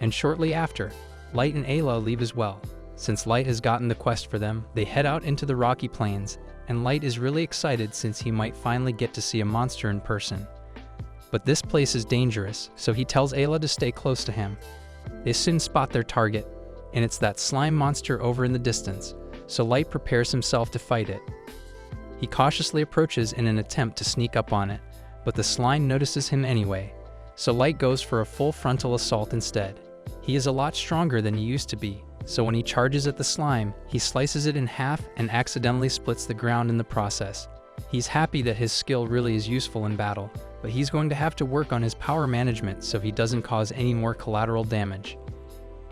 And shortly after, Light and Ayla leave as well. Since Light has gotten the quest for them, they head out into the rocky plains, and Light is really excited since he might finally get to see a monster in person. But this place is dangerous, so he tells Ayla to stay close to him. They soon spot their target, and it's that slime monster over in the distance, so Light prepares himself to fight it. He cautiously approaches in an attempt to sneak up on it, but the slime notices him anyway, so Light goes for a full frontal assault instead. He is a lot stronger than he used to be, so when he charges at the slime, he slices it in half and accidentally splits the ground in the process. He's happy that his skill really is useful in battle, but he's going to have to work on his power management so he doesn't cause any more collateral damage.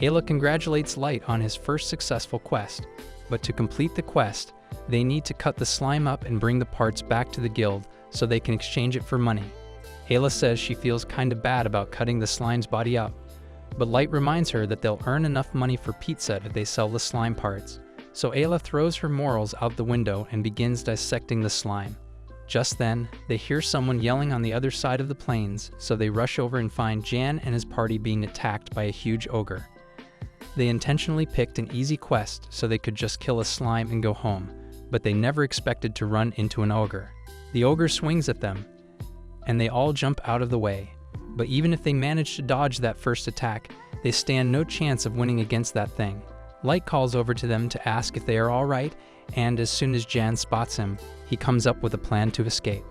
Ayla congratulates Light on his first successful quest, but to complete the quest, they need to cut the slime up and bring the parts back to the guild so they can exchange it for money. Ayla says she feels kinda bad about cutting the slime's body up, but Light reminds her that they'll earn enough money for pizza if they sell the slime parts. So Ayla throws her morals out the window and begins dissecting the slime. Just then, they hear someone yelling on the other side of the plains, so they rush over and find Jan and his party being attacked by a huge ogre. They intentionally picked an easy quest so they could just kill a slime and go home, but they never expected to run into an ogre. The ogre swings at them, and they all jump out of the way. But even if they manage to dodge that first attack, they stand no chance of winning against that thing. Light calls over to them to ask if they are alright, and as soon as Jan spots him, he comes up with a plan to escape.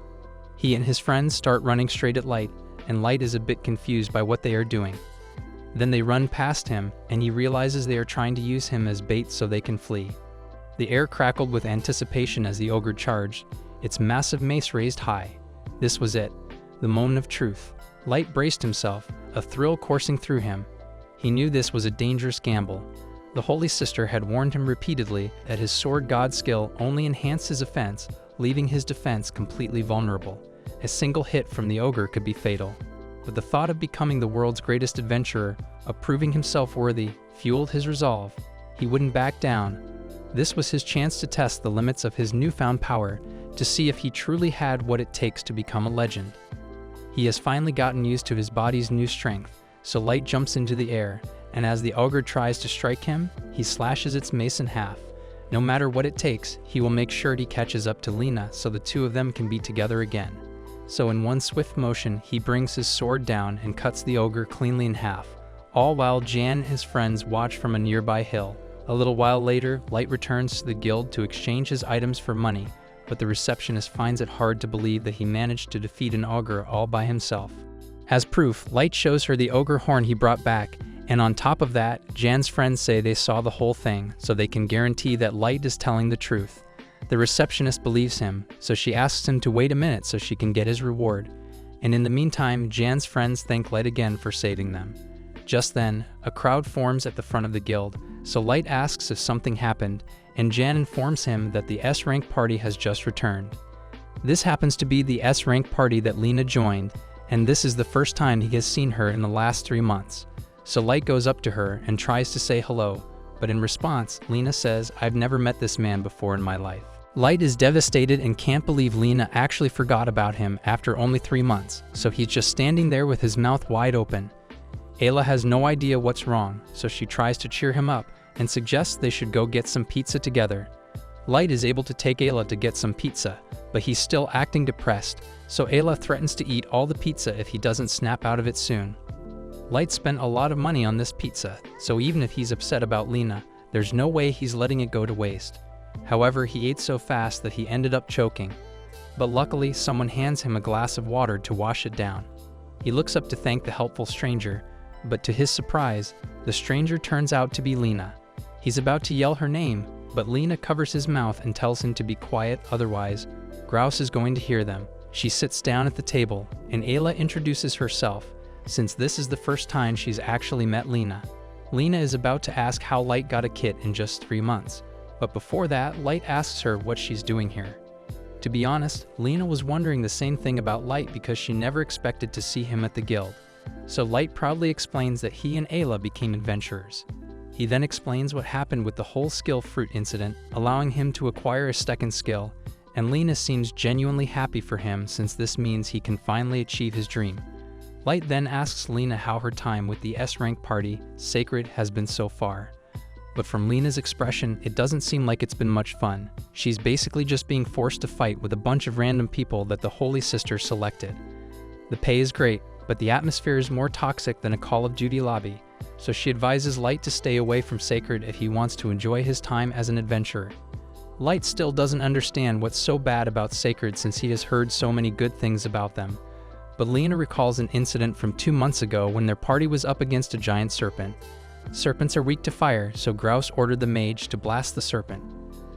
He and his friends start running straight at Light, and Light is a bit confused by what they are doing. Then they run past him, and he realizes they are trying to use him as bait so they can flee. The air crackled with anticipation as the ogre charged, its massive mace raised high. This was it, the moment of truth. Light braced himself, a thrill coursing through him. He knew this was a dangerous gamble. The Holy Sister had warned him repeatedly that his sword god skill only enhanced his offense, leaving his defense completely vulnerable. A single hit from the ogre could be fatal. But the thought of becoming the world's greatest adventurer, of proving himself worthy, fueled his resolve. He wouldn't back down. This was his chance to test the limits of his newfound power, to see if he truly had what it takes to become a legend. He has finally gotten used to his body's new strength, so Light jumps into the air, and as the ogre tries to strike him, he slashes its mace in half. No matter what it takes, he will make sure he catches up to Lena so the two of them can be together again. So in one swift motion, he brings his sword down and cuts the ogre cleanly in half, all while Jan and his friends watch from a nearby hill. A little while later, Light returns to the guild to exchange his items for money, but the receptionist finds it hard to believe that he managed to defeat an ogre all by himself. As proof, Light shows her the ogre horn he brought back, and on top of that, Jan's friends say they saw the whole thing, so they can guarantee that Light is telling the truth. The receptionist believes him, so she asks him to wait a minute so she can get his reward. And in the meantime, Jan's friends thank Light again for saving them. Just then, a crowd forms at the front of the guild, so Light asks if something happened, and Jan informs him that the S-rank party has just returned. This happens to be the S-rank party that Lena joined, and this is the first time he has seen her in the last 3 months. So Light goes up to her and tries to say hello, but in response, Lena says, "I've never met this man before in my life." Light is devastated and can't believe Lena actually forgot about him after only 3 months, so he's just standing there with his mouth wide open. Ayla has no idea what's wrong, so she tries to cheer him up and suggests they should go get some pizza together. Light is able to take Ayla to get some pizza, but he's still acting depressed, so Ayla threatens to eat all the pizza if he doesn't snap out of it soon. Light spent a lot of money on this pizza, so even if he's upset about Lena, there's no way he's letting it go to waste. However, he ate so fast that he ended up choking. But luckily, someone hands him a glass of water to wash it down. He looks up to thank the helpful stranger, but to his surprise, the stranger turns out to be Lena. He's about to yell her name, but Lena covers his mouth and tells him to be quiet, otherwise, Grouse is going to hear them. She sits down at the table, and Ayla introduces herself, since this is the first time she's actually met Lena. Lena is about to ask how Light got a kit in just 3 months, but before that, Light asks her what she's doing here. To be honest, Lena was wondering the same thing about Light because she never expected to see him at the guild. So Light proudly explains that he and Ayla became adventurers. He then explains what happened with the whole skill fruit incident, allowing him to acquire a second skill, and Lena seems genuinely happy for him since this means he can finally achieve his dream. Light then asks Lena how her time with the S-rank party, Sacred, has been so far. But from Lena's expression, it doesn't seem like it's been much fun. She's basically just being forced to fight with a bunch of random people that the Holy Sister selected. The pay is great, but the atmosphere is more toxic than a Call of Duty lobby, so she advises Light to stay away from Sacred if he wants to enjoy his time as an adventurer. Light still doesn't understand what's so bad about Sacred since he has heard so many good things about them. But Lena recalls an incident from 2 months ago when their party was up against a giant serpent. Serpents are weak to fire, so Grouse ordered the mage to blast the serpent.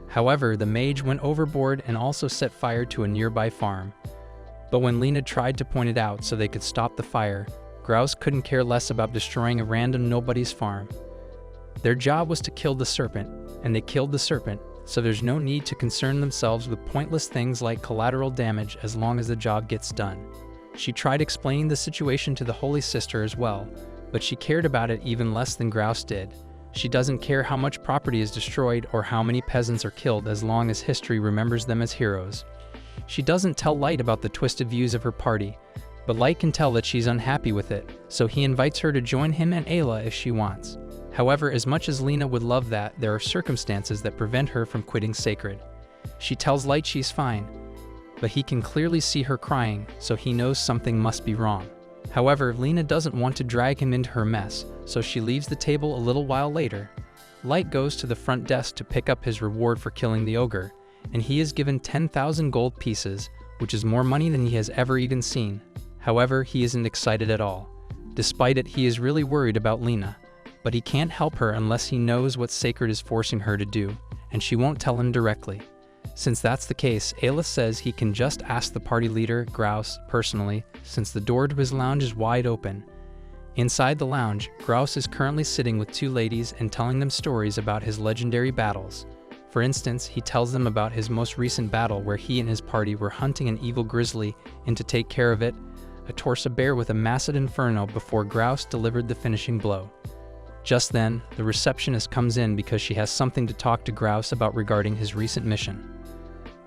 However, the mage went overboard and also set fire to a nearby farm. But when Lena tried to point it out so they could stop the fire, Grouse couldn't care less about destroying a random nobody's farm. Their job was to kill the serpent, and they killed the serpent, so there's no need to concern themselves with pointless things like collateral damage as long as the job gets done. She tried explaining the situation to the Holy Sister as well, but she cared about it even less than Grouse did. She doesn't care how much property is destroyed or how many peasants are killed as long as history remembers them as heroes. She doesn't tell Light about the twisted views of her party, but Light can tell that she's unhappy with it, so he invites her to join him and Ayla if she wants. However, as much as Lena would love that, there are circumstances that prevent her from quitting Sacred. She tells Light she's fine, but he can clearly see her crying, so he knows something must be wrong. However, Lena doesn't want to drag him into her mess, so she leaves the table a little while later. Light goes to the front desk to pick up his reward for killing the ogre, and he is given 10,000 gold pieces, which is more money than he has ever even seen. However, he isn't excited at all. Despite it, he is really worried about Lena, but he can't help her unless he knows what Sacred is forcing her to do, and she won't tell him directly. Since that's the case, Ayla says he can just ask the party leader, Grouse, personally, since the door to his lounge is wide open. Inside the lounge, Grouse is currently sitting with two ladies and telling them stories about his legendary battles. For instance, he tells them about his most recent battle where he and his party were hunting an evil grizzly, and to take care of it, a torsa bear with a massive inferno before Grouse delivered the finishing blow. Just then, the receptionist comes in because she has something to talk to Grouse about regarding his recent mission.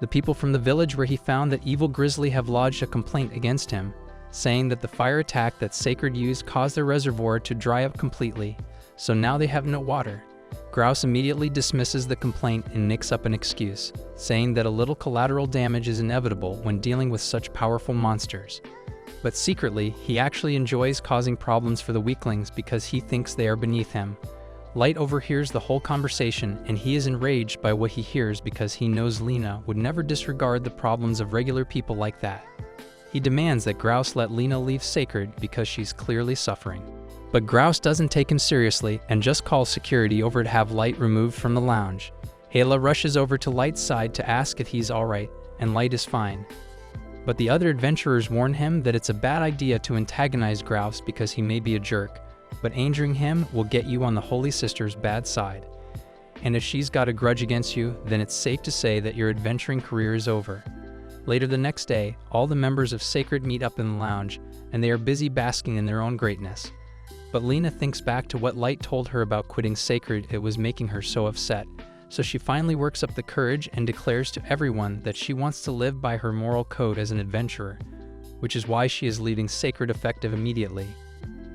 The people from the village where he found that evil grizzly have lodged a complaint against him, saying that the fire attack that Sacred used caused their reservoir to dry up completely, so now they have no water. Grouse immediately dismisses the complaint and makes up an excuse, saying that a little collateral damage is inevitable when dealing with such powerful monsters. But secretly, he actually enjoys causing problems for the weaklings because he thinks they are beneath him. Light overhears the whole conversation, and he is enraged by what he hears because he knows Lena would never disregard the problems of regular people like that. He demands that Grouse let Lena leave Sacred because she's clearly suffering. But Grouse doesn't take him seriously and just calls security over to have Light removed from the lounge. Ayla rushes over to Light's side to ask if he's alright, and Light is fine. But the other adventurers warn him that it's a bad idea to antagonize Grouse because he may be a jerk, but injuring him will get you on the Holy Sister's bad side. And if she's got a grudge against you, then it's safe to say that your adventuring career is over. Later the next day, all the members of Sacred meet up in the lounge, and they are busy basking in their own greatness. But Lena thinks back to what Light told her about quitting Sacred. It was making her so upset, so she finally works up the courage and declares to everyone that she wants to live by her moral code as an adventurer, which is why she is leaving Sacred effective immediately.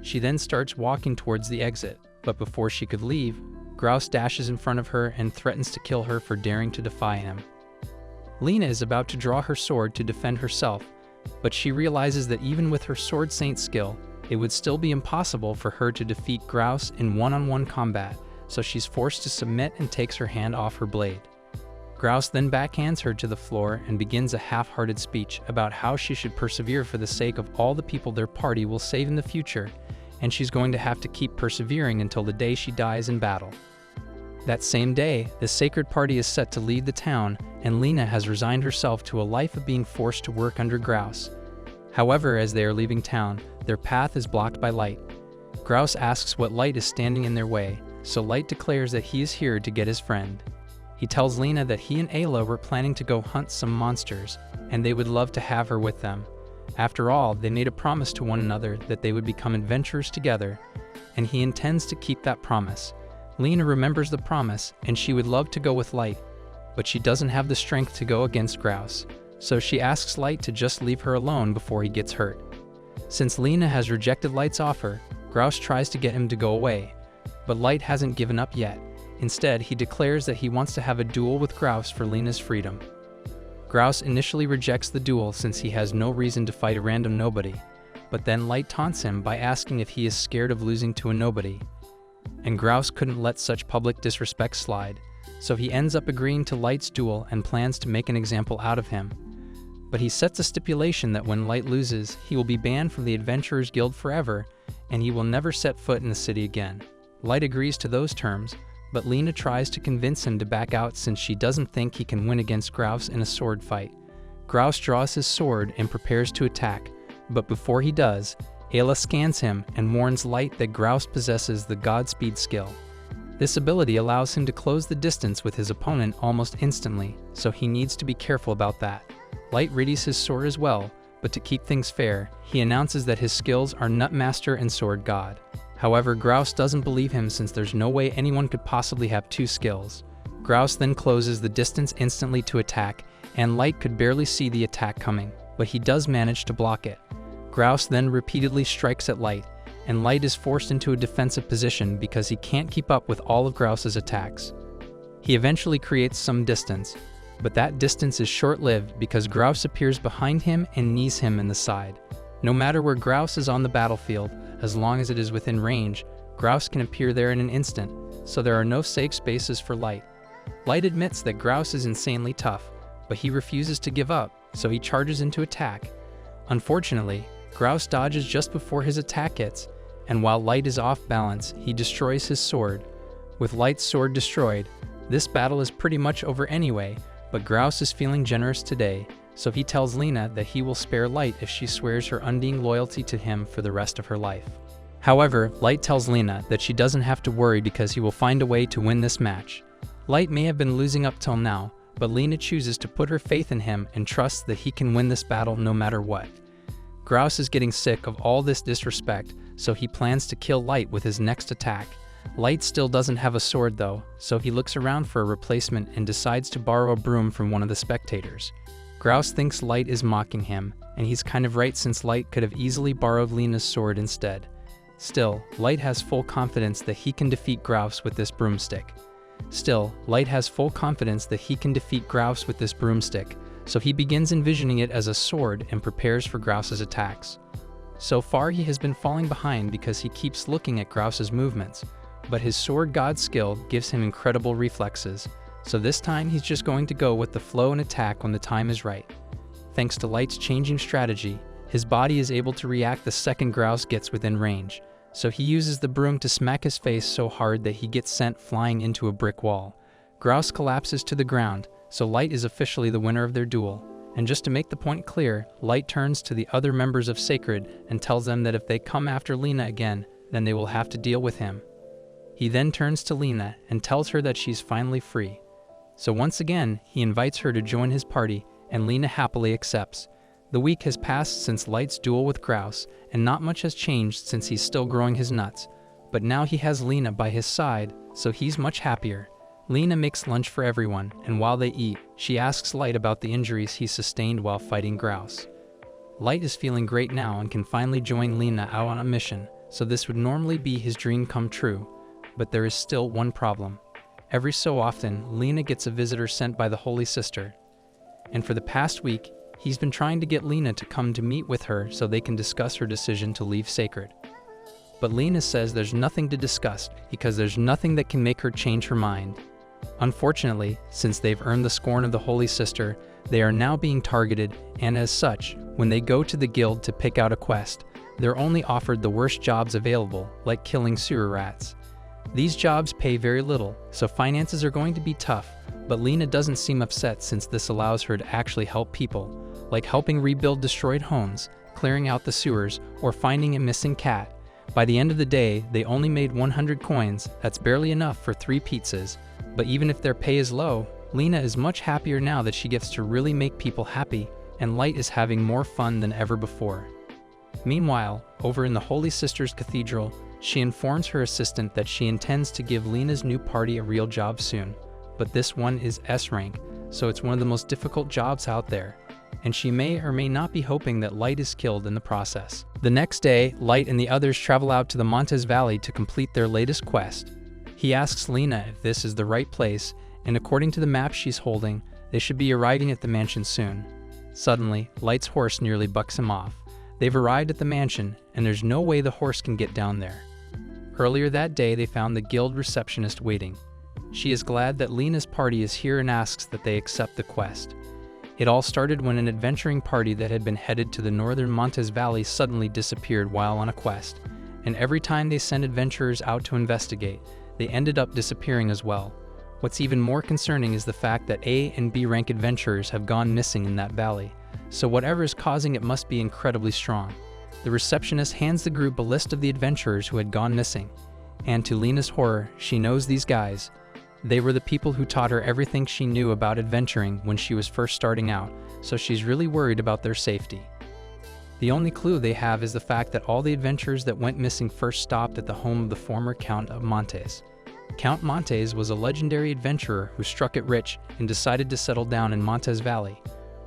She then starts walking towards the exit, but before she could leave, Grouse dashes in front of her and threatens to kill her for daring to defy him. Lena is about to draw her sword to defend herself, but she realizes that even with her sword saint skill, it would still be impossible for her to defeat Grouse in one-on-one combat, so she's forced to submit and takes her hand off her blade. Grouse then backhands her to the floor and begins a half-hearted speech about how she should persevere for the sake of all the people their party will save in the future, and she's going to have to keep persevering until the day she dies in battle. That same day, the Sacred Party is set to leave the town, and Lena has resigned herself to a life of being forced to work under Grouse. However, as they are leaving town, their path is blocked by Light. Grouse asks what Light is standing in their way, so Light declares that he is here to get his friend. He tells Lena that he and Ayla were planning to go hunt some monsters, and they would love to have her with them. After all, they made a promise to one another that they would become adventurers together, and he intends to keep that promise. Lena remembers the promise, and she would love to go with Light, but she doesn't have the strength to go against Grouse, so she asks Light to just leave her alone before he gets hurt. Since Lena has rejected Light's offer, Grouse tries to get him to go away, but Light hasn't given up yet. Instead, he declares that he wants to have a duel with Grouse for Lena's freedom. Grouse initially rejects the duel since he has no reason to fight a random nobody, but then Light taunts him by asking if he is scared of losing to a nobody. And Grouse couldn't let such public disrespect slide, so he ends up agreeing to Light's duel and plans to make an example out of him. But he sets a stipulation that when Light loses, he will be banned from the Adventurers Guild forever, and he will never set foot in the city again. Light agrees to those terms, but Lena tries to convince him to back out since she doesn't think he can win against Grouse in a sword fight. Grouse draws his sword and prepares to attack, but before he does, Ayla scans him and warns Light that Grouse possesses the Godspeed skill. This ability allows him to close the distance with his opponent almost instantly, so he needs to be careful about that. Light readies his sword as well, but to keep things fair, he announces that his skills are Nutmaster and Sword God. However, Grouse doesn't believe him since there's no way anyone could possibly have two skills. Grouse then closes the distance instantly to attack, and Light could barely see the attack coming, but he does manage to block it. Grouse then repeatedly strikes at Light, and Light is forced into a defensive position because he can't keep up with all of Grouse's attacks. He eventually creates some distance, but that distance is short-lived because Grouse appears behind him and knees him in the side. No matter where Grouse is on the battlefield, as long as it is within range, Grouse can appear there in an instant, so there are no safe spaces for Light. Light admits that Grouse is insanely tough, but he refuses to give up, so he charges into attack. Unfortunately, Grouse dodges just before his attack hits, and while Light is off balance, he destroys his sword. With Light's sword destroyed, this battle is pretty much over anyway, but Grouse is feeling generous today, so he tells Lena that he will spare Light if she swears her undying loyalty to him for the rest of her life. However, Light tells Lena that she doesn't have to worry because he will find a way to win this match. Light may have been losing up till now, but Lena chooses to put her faith in him and trusts that he can win this battle no matter what. Grouse is getting sick of all this disrespect, so he plans to kill Light with his next attack. Light still doesn't have a sword though, so he looks around for a replacement and decides to borrow a broom from one of the spectators. Grouse thinks Light is mocking him, and he's kind of right since Light could have easily borrowed Lena's sword instead. Still, Light has full confidence that he can defeat Grouse with this broomstick. so he begins envisioning it as a sword and prepares for Grouse's attacks. So far he has been falling behind because he keeps looking at Grouse's movements, but his sword god skill gives him incredible reflexes, so this time he's just going to go with the flow and attack when the time is right. Thanks to Light's changing strategy, his body is able to react the second Grouse gets within range, so he uses the broom to smack his face so hard that he gets sent flying into a brick wall. Grouse collapses to the ground, so Light is officially the winner of their duel. And just to make the point clear, Light turns to the other members of Sacred and tells them that if they come after Lena again, then they will have to deal with him. He then turns to Lena and tells her that she's finally free. So once again, he invites her to join his party, and Lena happily accepts. The week has passed since Light's duel with Grouse, and not much has changed since he's still growing his nuts. But now he has Lena by his side, so he's much happier. Lena makes lunch for everyone, and while they eat, she asks Light about the injuries he sustained while fighting Grouse. Light is feeling great now and can finally join Lena out on a mission, so this would normally be his dream come true. But there is still one problem. Every so often, Lena gets a visitor sent by the Holy Sister. And for the past week, he's been trying to get Lena to come to meet with her so they can discuss her decision to leave Sacred. But Lena says there's nothing to discuss because there's nothing that can make her change her mind. Unfortunately, since they've earned the scorn of the Holy Sister, they are now being targeted, and as such, when they go to the guild to pick out a quest, they're only offered the worst jobs available, like killing sewer rats. These jobs pay very little, so finances are going to be tough, but Lena doesn't seem upset since this allows her to actually help people, like helping rebuild destroyed homes, clearing out the sewers, or finding a missing cat. By the end of the day, they only made 100 coins, that's barely enough for 3 pizzas. But even if their pay is low, Lena is much happier now that she gets to really make people happy, and Light is having more fun than ever before. Meanwhile, over in the Holy Sister's Cathedral, she informs her assistant that she intends to give Lena's new party a real job soon. But this one is S rank, so it's one of the most difficult jobs out there, and she may or may not be hoping that Light is killed in the process. The next day, Light and the others travel out to the Montes Valley to complete their latest quest. He asks Lena if this is the right place, and according to the map she's holding, they should be arriving at the mansion soon. Suddenly, Light's horse nearly bucks him off. They've arrived at the mansion, and there's no way the horse can get down there. Earlier that day, they found the guild receptionist waiting. She is glad that Lena's party is here and asks that they accept the quest. It all started when an adventuring party that had been headed to the northern Montes Valley suddenly disappeared while on a quest, and every time they send adventurers out to investigate, they ended up disappearing as well. What's even more concerning is the fact that A and B rank adventurers have gone missing in that valley, so whatever is causing it must be incredibly strong. The receptionist hands the group a list of the adventurers who had gone missing, and to Lena's horror, she knows these guys. They were the people who taught her everything she knew about adventuring when she was first starting out, so she's really worried about their safety. The only clue they have is the fact that all the adventurers that went missing first stopped at the home of the former Count of Montes. Count Montes was a legendary adventurer who struck it rich and decided to settle down in Montes Valley.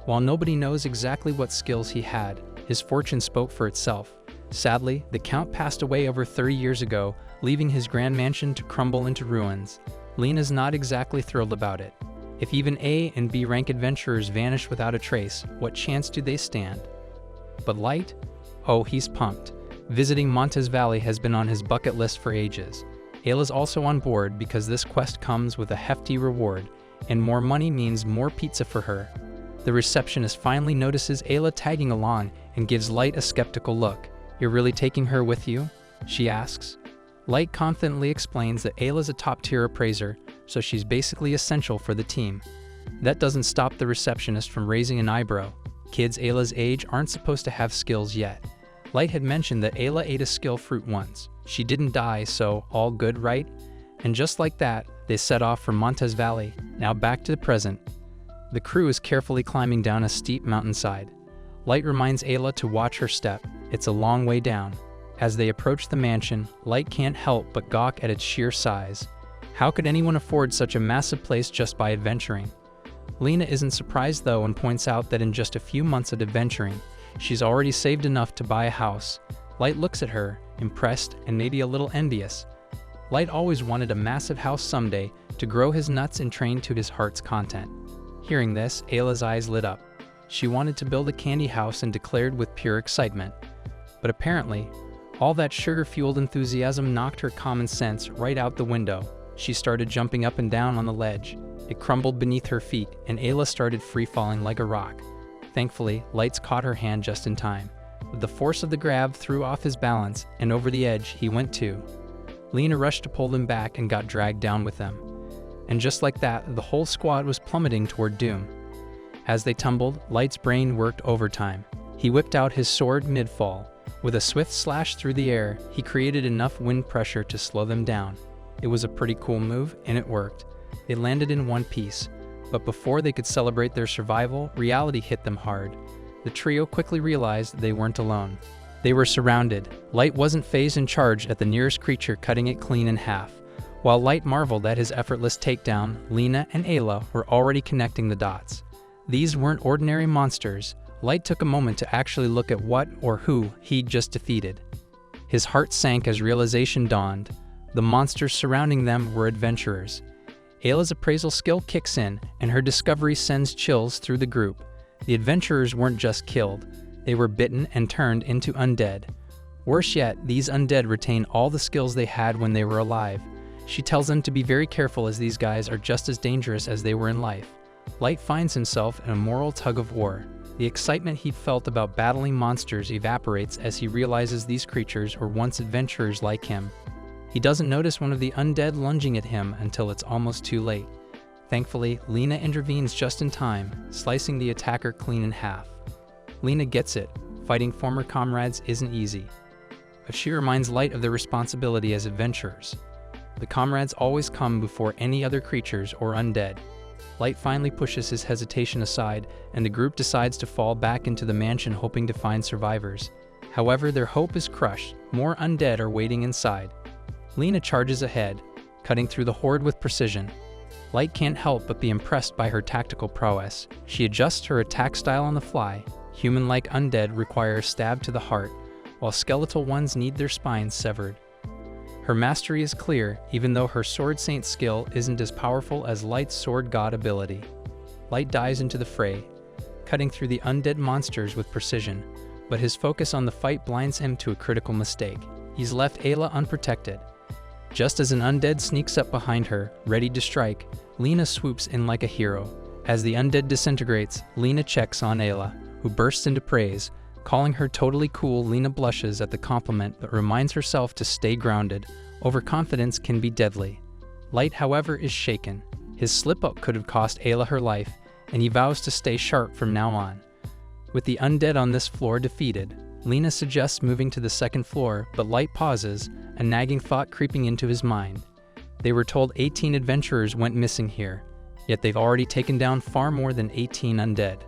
While nobody knows exactly what skills he had, his fortune spoke for itself. Sadly, the Count passed away over 30 years ago, leaving his grand mansion to crumble into ruins. Lena's not exactly thrilled about it. If even A and B rank adventurers vanish without a trace, what chance do they stand? But Light? Oh, he's pumped. Visiting Montes Valley has been on his bucket list for ages. Ayla's also on board because this quest comes with a hefty reward, and more money means more pizza for her. The receptionist finally notices Ayla tagging along and gives Light a skeptical look. "You're really taking her with you?" she asks. Light confidently explains that Ayla's a top-tier appraiser, so she's basically essential for the team. That doesn't stop the receptionist from raising an eyebrow. Kids Ayla's age aren't supposed to have skills yet. Light had mentioned that Ayla ate a skill fruit once. She didn't die, so all good, right? And just like that, they set off from Montes Valley. Now back to the present. The crew is carefully climbing down a steep mountainside. Light reminds Ayla to watch her step. It's a long way down. As they approach the mansion, Light can't help but gawk at its sheer size. How could anyone afford such a massive place just by adventuring? Lena isn't surprised though and points out that in just a few months of adventuring, she's already saved enough to buy a house. Light looks at her, impressed and maybe a little envious. Light always wanted a massive house someday to grow his nuts and train to his heart's content. Hearing this, Ayla's eyes lit up. She wanted to build a candy house and declared with pure excitement. But apparently, all that sugar-fueled enthusiasm knocked her common sense right out the window. She started jumping up and down on the ledge. It crumbled beneath her feet, and Ayla started free-falling like a rock. Thankfully, Lights caught her hand just in time. With the force of the grab threw off his balance, and over the edge he went too. Lena rushed to pull them back and got dragged down with them. And just like that, the whole squad was plummeting toward doom. As they tumbled, Light's brain worked overtime. He whipped out his sword mid-fall. With a swift slash through the air, he created enough wind pressure to slow them down. It was a pretty cool move, and it worked. They landed in one piece, but before they could celebrate their survival, reality hit them hard. The trio quickly realized they weren't alone. They were surrounded. Light wasn't phased and charged at the nearest creature, cutting it clean in half. While Light marveled at his effortless takedown, Lena and Ayla were already connecting the dots. These weren't ordinary monsters. Light took a moment to actually look at what or who he'd just defeated. His heart sank as realization dawned. The monsters surrounding them were adventurers. Ayla's appraisal skill kicks in, and her discovery sends chills through the group. The adventurers weren't just killed. They were bitten and turned into undead. Worse yet, these undead retain all the skills they had when they were alive. She tells them to be very careful as these guys are just as dangerous as they were in life. Light finds himself in a moral tug-of-war. The excitement he felt about battling monsters evaporates as he realizes these creatures were once adventurers like him. He doesn't notice one of the undead lunging at him until it's almost too late. Thankfully, Lena intervenes just in time, slicing the attacker clean in half. Lena gets it. Fighting former comrades isn't easy. But she reminds Light of their responsibility as adventurers. The comrades always come before any other creatures or undead. Light finally pushes his hesitation aside, and the group decides to fall back into the mansion hoping to find survivors. However, their hope is crushed. More undead are waiting inside. Lena charges ahead, cutting through the horde with precision. Light can't help but be impressed by her tactical prowess. She adjusts her attack style on the fly. Human-like undead require a stab to the heart, while skeletal ones need their spines severed. Her mastery is clear, even though her Sword Saint skill isn't as powerful as Light's Sword God ability. Light dives into the fray, cutting through the undead monsters with precision, but his focus on the fight blinds him to a critical mistake. He's left Ayla unprotected. Just as an undead sneaks up behind her, ready to strike, Lena swoops in like a hero. As the undead disintegrates, Lena checks on Ayla, who bursts into praise. Calling her totally cool, Lena blushes at the compliment but reminds herself to stay grounded. Overconfidence can be deadly. Light, however, is shaken. His slip-up could have cost Ayla her life, and he vows to stay sharp from now on. With the undead on this floor defeated, Lena suggests moving to the second floor, but Light pauses, a nagging thought creeping into his mind. They were told 18 adventurers went missing here, yet they've already taken down far more than 18 undead.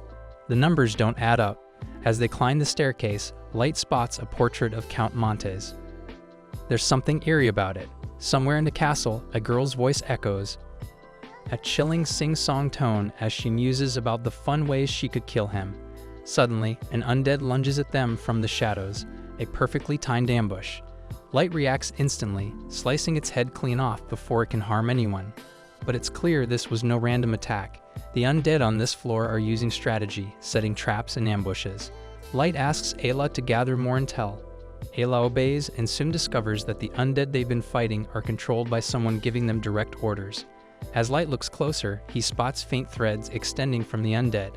The numbers don't add up. As they climb the staircase, Light spots a portrait of Count Montes. There's something eerie about it. Somewhere in the castle, a girl's voice echoes, a chilling sing-song tone as she muses about the fun ways she could kill him. Suddenly, an undead lunges at them from the shadows, a perfectly timed ambush. Light reacts instantly, slicing its head clean off before it can harm anyone. But it's clear this was no random attack. The undead on this floor are using strategy, setting traps and ambushes. Light asks Ayla to gather more intel. Ayla obeys and soon discovers that the undead they've been fighting are controlled by someone giving them direct orders. As Light looks closer, he spots faint threads extending from the undead.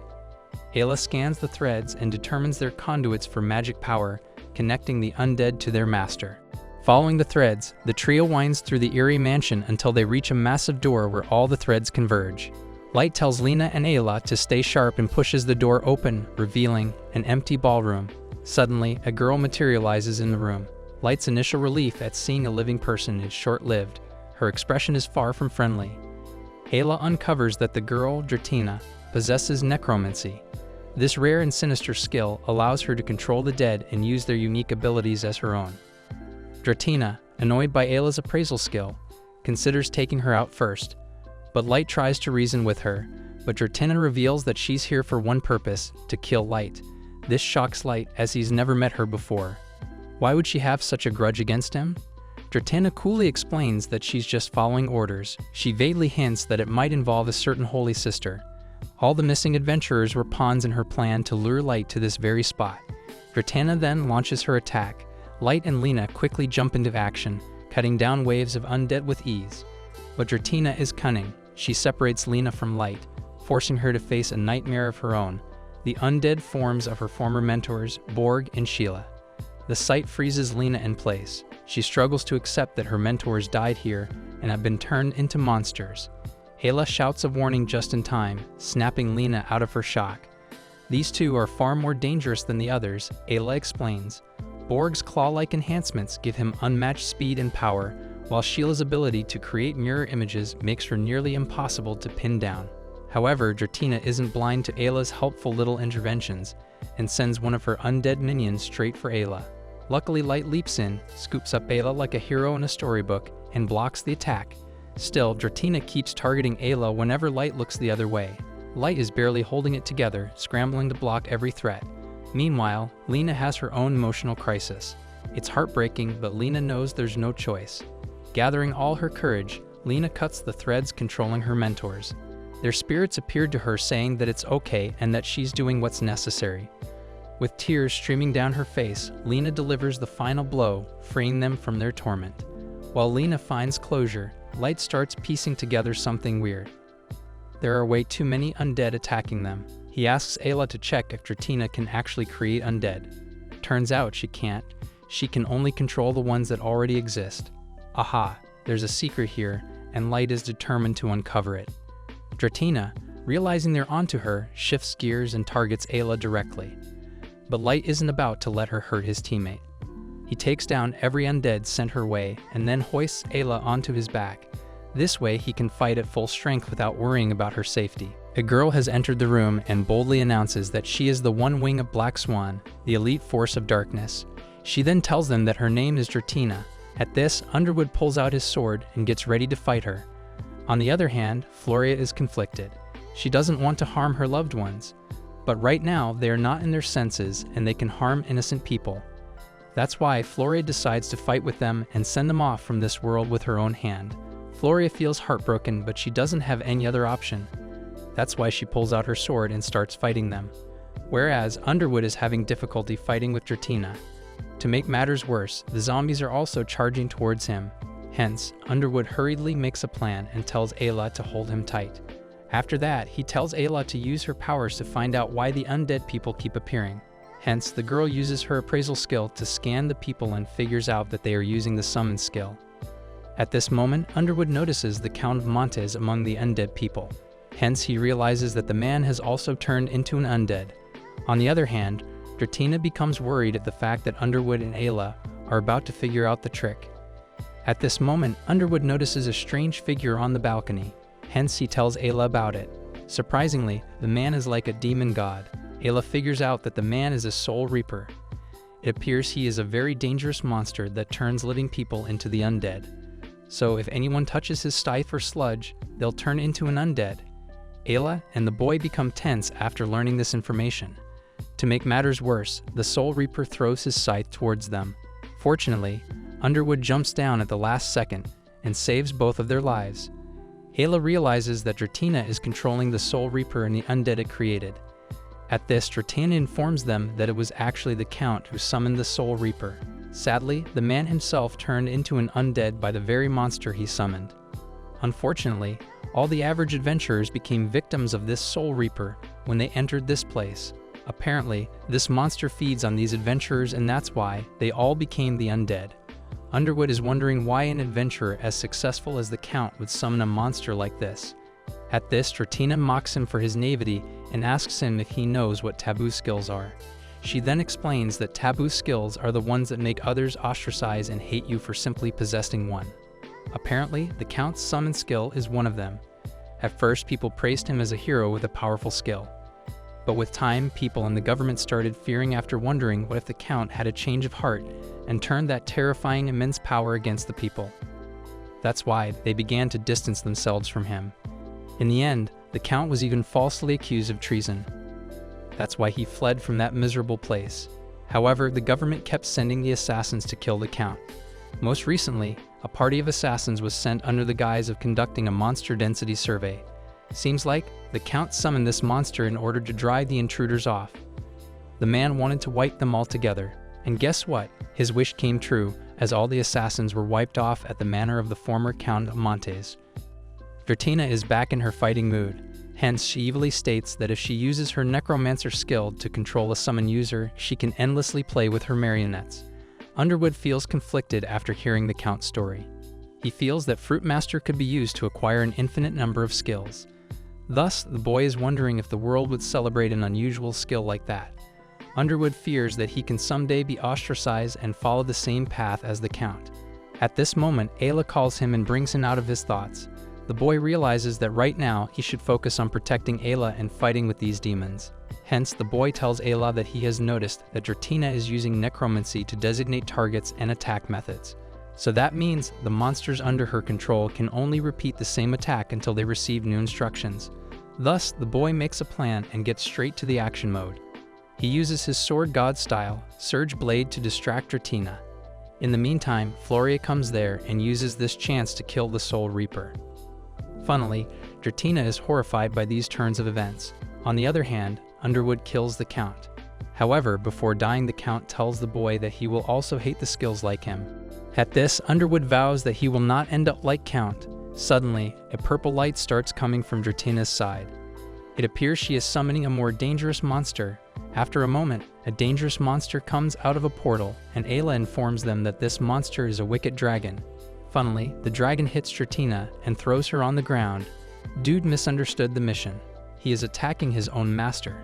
Ayla scans the threads and determines they're conduits for magic power, connecting the undead to their master. Following the threads, the trio winds through the eerie mansion until they reach a massive door where all the threads converge. Light tells Lena and Ayla to stay sharp and pushes the door open, revealing an empty ballroom. Suddenly, a girl materializes in the room. Light's initial relief at seeing a living person is short-lived. Her expression is far from friendly. Ayla uncovers that the girl, Dratina, possesses necromancy. This rare and sinister skill allows her to control the dead and use their unique abilities as her own. Dratina, annoyed by Ayla's appraisal skill, considers taking her out first, but Light tries to reason with her, but Dratina reveals that she's here for one purpose, to kill Light. This shocks Light as he's never met her before. Why would she have such a grudge against him? Dratina coolly explains that she's just following orders. She vaguely hints that it might involve a certain holy sister. All the missing adventurers were pawns in her plan to lure Light to this very spot. Dratina then launches her attack. Light and Lena quickly jump into action, cutting down waves of undead with ease. But Dratina is cunning. She separates Lena from Light, forcing her to face a nightmare of her own, the undead forms of her former mentors, Borg and Sheila. The sight freezes Lena in place. She struggles to accept that her mentors died here and have been turned into monsters. Ayla shouts a warning just in time, snapping Lena out of her shock. These two are far more dangerous than the others, Ayla explains. Borg's claw-like enhancements give him unmatched speed and power, while Sheila's ability to create mirror images makes her nearly impossible to pin down. However, Dratina isn't blind to Ayla's helpful little interventions, and sends one of her undead minions straight for Ayla. Luckily, Light leaps in, scoops up Ayla like a hero in a storybook, and blocks the attack. Still, Dratina keeps targeting Ayla whenever Light looks the other way. Light is barely holding it together, scrambling to block every threat. Meanwhile, Lena has her own emotional crisis. It's heartbreaking, but Lena knows there's no choice. Gathering all her courage, Lena cuts the threads controlling her mentors. Their spirits appeared to her saying that it's okay and that she's doing what's necessary. With tears streaming down her face, Lena delivers the final blow, freeing them from their torment. While Lena finds closure, Light starts piecing together something weird. There are way too many undead attacking them. He asks Ayla to check if Dratina can actually create undead. Turns out she can't. She can only control the ones that already exist. Aha, there's a secret here, and Light is determined to uncover it. Dratina, realizing they're onto her, shifts gears and targets Ayla directly. But Light isn't about to let her hurt his teammate. He takes down every undead sent her way and then hoists Ayla onto his back. This way he can fight at full strength without worrying about her safety. A girl has entered the room and boldly announces that she is the one wing of Black Swan, the elite force of darkness. She then tells them that her name is Dratina. At this, Underwood pulls out his sword and gets ready to fight her. On the other hand, Floria is conflicted. She doesn't want to harm her loved ones. But right now, they are not in their senses and they can harm innocent people. That's why Floria decides to fight with them and send them off from this world with her own hand. Floria feels heartbroken, but she doesn't have any other option. That's why she pulls out her sword and starts fighting them. Whereas Underwood is having difficulty fighting with Dratina. To make matters worse, the zombies are also charging towards him. Hence, Underwood hurriedly makes a plan and tells Ayla to hold him tight. After that, he tells Ayla to use her powers to find out why the undead people keep appearing. Hence, the girl uses her appraisal skill to scan the people and figures out that they are using the summon skill. At this moment, Underwood notices the Count of Montes among the undead people. Hence, he realizes that the man has also turned into an undead. On the other hand, Dratina becomes worried at the fact that Underwood and Ayla are about to figure out the trick. At this moment, Underwood notices a strange figure on the balcony. Hence, he tells Ayla about it. Surprisingly, the man is like a demon god. Ayla figures out that the man is a soul reaper. It appears he is a very dangerous monster that turns living people into the undead. So if anyone touches his scythe or sludge, they'll turn into an undead. Ayla and the boy become tense after learning this information. To make matters worse, the Soul Reaper throws his scythe towards them. Fortunately, Underwood jumps down at the last second and saves both of their lives. Ayla realizes that Dratina is controlling the Soul Reaper and the undead it created. At this, Dratina informs them that it was actually the Count who summoned the Soul Reaper. Sadly, the man himself turned into an undead by the very monster he summoned. Unfortunately, all the average adventurers became victims of this Soul Reaper when they entered this place. Apparently, this monster feeds on these adventurers, and that's why they all became the undead. Underwood is wondering why an adventurer as successful as the Count would summon a monster like this. At this, Dratina mocks him for his naivety and asks him if he knows what taboo skills are. She then explains that taboo skills are the ones that make others ostracize and hate you for simply possessing one. Apparently, the Count's summon skill is one of them. At first, people praised him as a hero with a powerful skill. But with time, people and the government started fearing after wondering what if the Count had a change of heart and turned that terrifying immense power against the people. That's why they began to distance themselves from him. In the end, the Count was even falsely accused of treason. That's why he fled from that miserable place. However, the government kept sending the assassins to kill the Count. Most recently, a party of assassins was sent under the guise of conducting a monster density survey. Seems like the Count summoned this monster in order to drive the intruders off. The man wanted to wipe them all together, and guess what? His wish came true, as all the assassins were wiped off at the manor of the former Count of Montes. Dratina is back in her fighting mood. Hence, she evilly states that if she uses her necromancer skill to control a summon user, she can endlessly play with her marionettes. Underwood feels conflicted after hearing the Count's story. He feels that Fruit Master could be used to acquire an infinite number of skills. Thus, the boy is wondering if the world would celebrate an unusual skill like that. Underwood fears that he can someday be ostracized and follow the same path as the Count. At this moment, Ayla calls him and brings him out of his thoughts. The boy realizes that right now he should focus on protecting Ayla and fighting with these demons. Hence, the boy tells Ayla that he has noticed that Dratina is using necromancy to designate targets and attack methods. So that means the monsters under her control can only repeat the same attack until they receive new instructions. Thus, the boy makes a plan and gets straight to the action mode. He uses his sword god style, Surge Blade, to distract Dratina. In the meantime, Floria comes there and uses this chance to kill the Soul Reaper. Funnily, Dratina is horrified by these turns of events. On the other hand, Underwood kills the Count. However, before dying, the Count tells the boy that he will also hate the skills like him. At this, Underwood vows that he will not end up like Count. Suddenly, a purple light starts coming from Dratina's side. It appears she is summoning a more dangerous monster. After a moment, a dangerous monster comes out of a portal, and Ayla informs them that this monster is a wicked dragon. Funnily, the dragon hits Dratina and throws her on the ground. Dude misunderstood the mission. He is attacking his own master.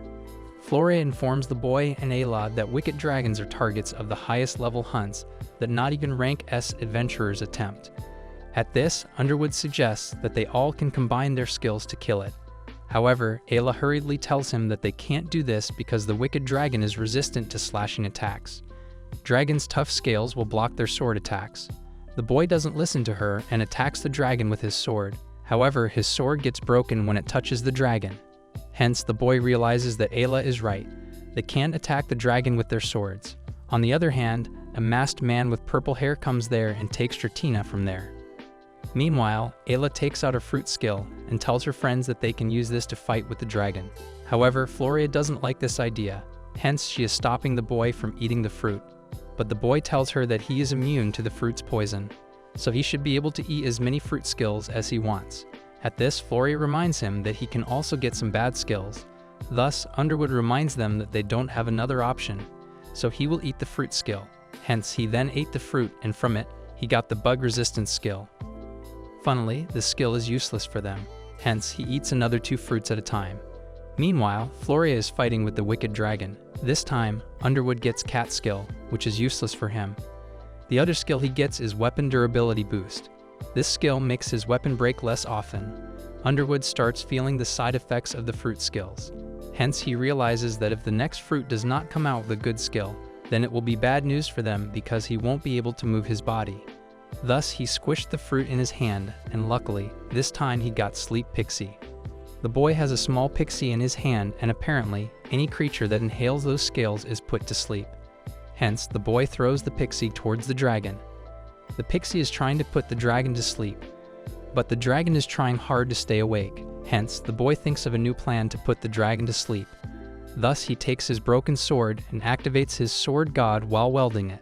Floria informs the boy and Ayla that wicked dragons are targets of the highest level hunts that not even rank S adventurers attempt. At this, Underwood suggests that they all can combine their skills to kill it. However, Ayla hurriedly tells him that they can't do this because the wicked dragon is resistant to slashing attacks. Dragon's tough scales will block their sword attacks. The boy doesn't listen to her and attacks the dragon with his sword. However, his sword gets broken when it touches the dragon. Hence, the boy realizes that Ayla is right. They can't attack the dragon with their swords. On the other hand, a masked man with purple hair comes there and takes Dratina from there. Meanwhile, Ayla takes out a fruit skill and tells her friends that they can use this to fight with the dragon. However, Floria doesn't like this idea. Hence, she is stopping the boy from eating the fruit. But the boy tells her that he is immune to the fruit's poison, so he should be able to eat as many fruit skills as he wants. At this, Floria reminds him that he can also get some bad skills. Thus, Underwood reminds them that they don't have another option, so he will eat the fruit skill. Hence, he then ate the fruit, and from it, he got the bug resistance skill. Funnily, this skill is useless for them, hence he eats another 2 fruits at a time. Meanwhile, Floria is fighting with the wicked dragon. This time, Underwood gets cat skill, which is useless for him. The other skill he gets is weapon durability boost. This skill makes his weapon break less often. Underwood starts feeling the side effects of the fruit skills. Hence, he realizes that if the next fruit does not come out with a good skill, then it will be bad news for them because he won't be able to move his body. Thus, he squished the fruit in his hand, and luckily, this time he got Sleep Pixie. The boy has a small pixie in his hand, and apparently, any creature that inhales those scales is put to sleep. Hence, the boy throws the pixie towards the dragon. The pixie is trying to put the dragon to sleep, but the dragon is trying hard to stay awake. Hence, the boy thinks of a new plan to put the dragon to sleep. Thus, he takes his broken sword and activates his sword god while wielding it.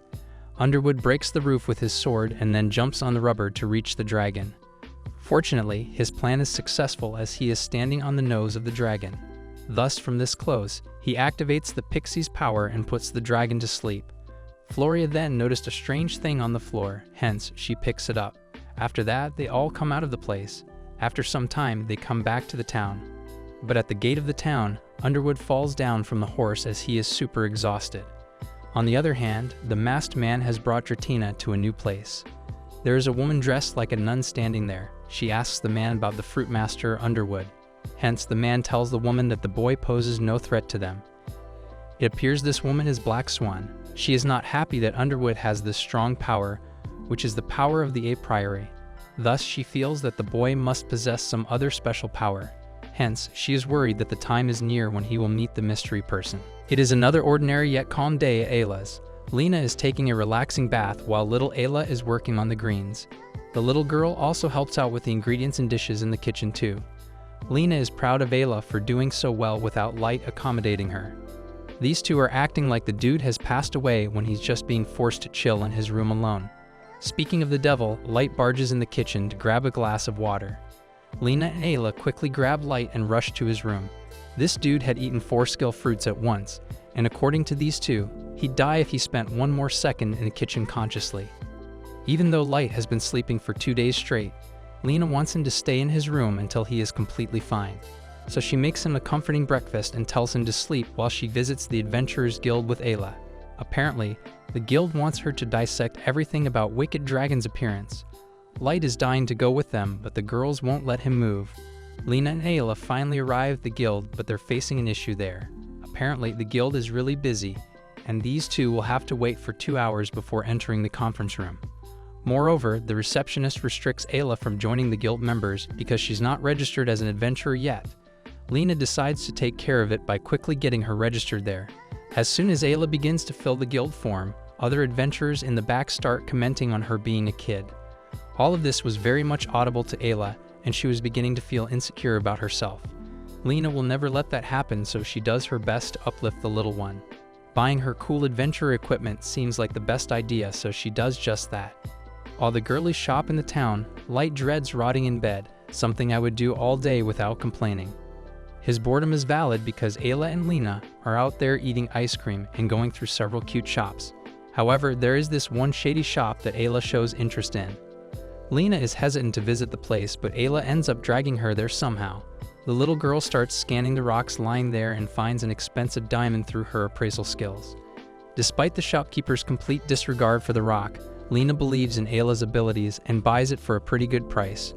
Underwood breaks the roof with his sword and then jumps on the rubber to reach the dragon. Fortunately, his plan is successful as he is standing on the nose of the dragon. Thus, from this close, he activates the pixie's power and puts the dragon to sleep. Floria then noticed a strange thing on the floor, hence she picks it up. After that, they all come out of the place. After some time, they come back to the town. But at the gate of the town, Underwood falls down from the horse as he is super exhausted. On the other hand, the masked man has brought Dratina to a new place. There is a woman dressed like a nun standing there. She asks the man about the fruit master Underwood. Hence, the man tells the woman that the boy poses no threat to them. It appears this woman is Black Swan. She is not happy that Underwood has this strong power, which is the power of the a priori. Thus, she feels that the boy must possess some other special power. Hence, she is worried that the time is near when he will meet the mystery person. It is another ordinary yet calm day at Ayla's. Lena is taking a relaxing bath while little Ayla is working on the greens. The little girl also helps out with the ingredients and dishes in the kitchen too. Lena is proud of Ayla for doing so well without Light accommodating her. These two are acting like the dude has passed away when he's just being forced to chill in his room alone. Speaking of the devil, Light barges in the kitchen to grab a glass of water. Lena and Ayla quickly grab Light and rush to his room. This dude had eaten 4 skill fruits at once, and according to these two, he'd die if he spent 1 more second in the kitchen consciously. Even though Light has been sleeping for 2 days straight, Lena wants him to stay in his room until he is completely fine. So she makes him a comforting breakfast and tells him to sleep while she visits the Adventurers Guild with Ayla. Apparently, the guild wants her to dissect everything about Wicked Dragon's appearance. Light is dying to go with them, but the girls won't let him move. Lena and Ayla finally arrive at the guild, but they're facing an issue there. Apparently, the guild is really busy, and these two will have to wait for 2 hours before entering the conference room. Moreover, the receptionist restricts Ayla from joining the guild members because she's not registered as an adventurer yet. Lena decides to take care of it by quickly getting her registered there. As soon as Ayla begins to fill the guild form, other adventurers in the back start commenting on her being a kid. All of this was very much audible to Ayla, and she was beginning to feel insecure about herself. Lena will never let that happen, so she does her best to uplift the little one. Buying her cool adventure equipment seems like the best idea, so she does just that. While the girlies shop in the town, Light dreads rotting in bed, something I would do all day without complaining. His boredom is valid because Ayla and Lena are out there eating ice cream and going through several cute shops. However, there is this one shady shop that Ayla shows interest in. Lena is hesitant to visit the place, but Ayla ends up dragging her there somehow. The little girl starts scanning the rocks lying there and finds an expensive diamond through her appraisal skills. Despite the shopkeeper's complete disregard for the rock, Lena believes in Ayla's abilities and buys it for a pretty good price.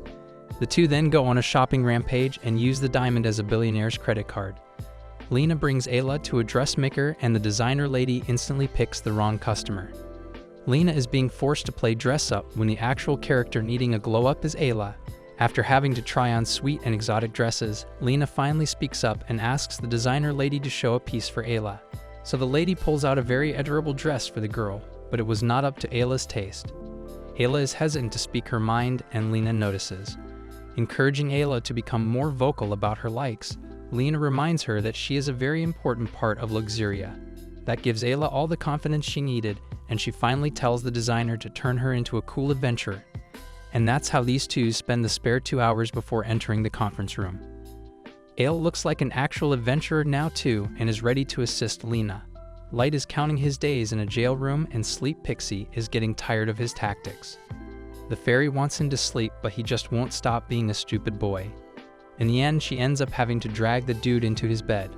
The two then go on a shopping rampage and use the diamond as a billionaire's credit card. Lena brings Ayla to a dressmaker and the designer lady instantly picks the wrong customer. Lena is being forced to play dress-up when the actual character needing a glow-up is Ayla. After having to try on sweet and exotic dresses, Lena finally speaks up and asks the designer lady to show a piece for Ayla. So the lady pulls out a very adorable dress for the girl, but it was not up to Ayla's taste. Ayla is hesitant to speak her mind and Lena notices. Encouraging Ayla to become more vocal about her likes, Lena reminds her that she is a very important part of Luxuria. That gives Ayla all the confidence she needed, and she finally tells the designer to turn her into a cool adventurer. And that's how these two spend the spare 2 hours before entering the conference room. Ayla looks like an actual adventurer now too and is ready to assist Lena. Light is counting his days in a jail room and Sleep Pixie is getting tired of his tactics. The fairy wants him to sleep, but he just won't stop being a stupid boy. In the end, she ends up having to drag the dude into his bed.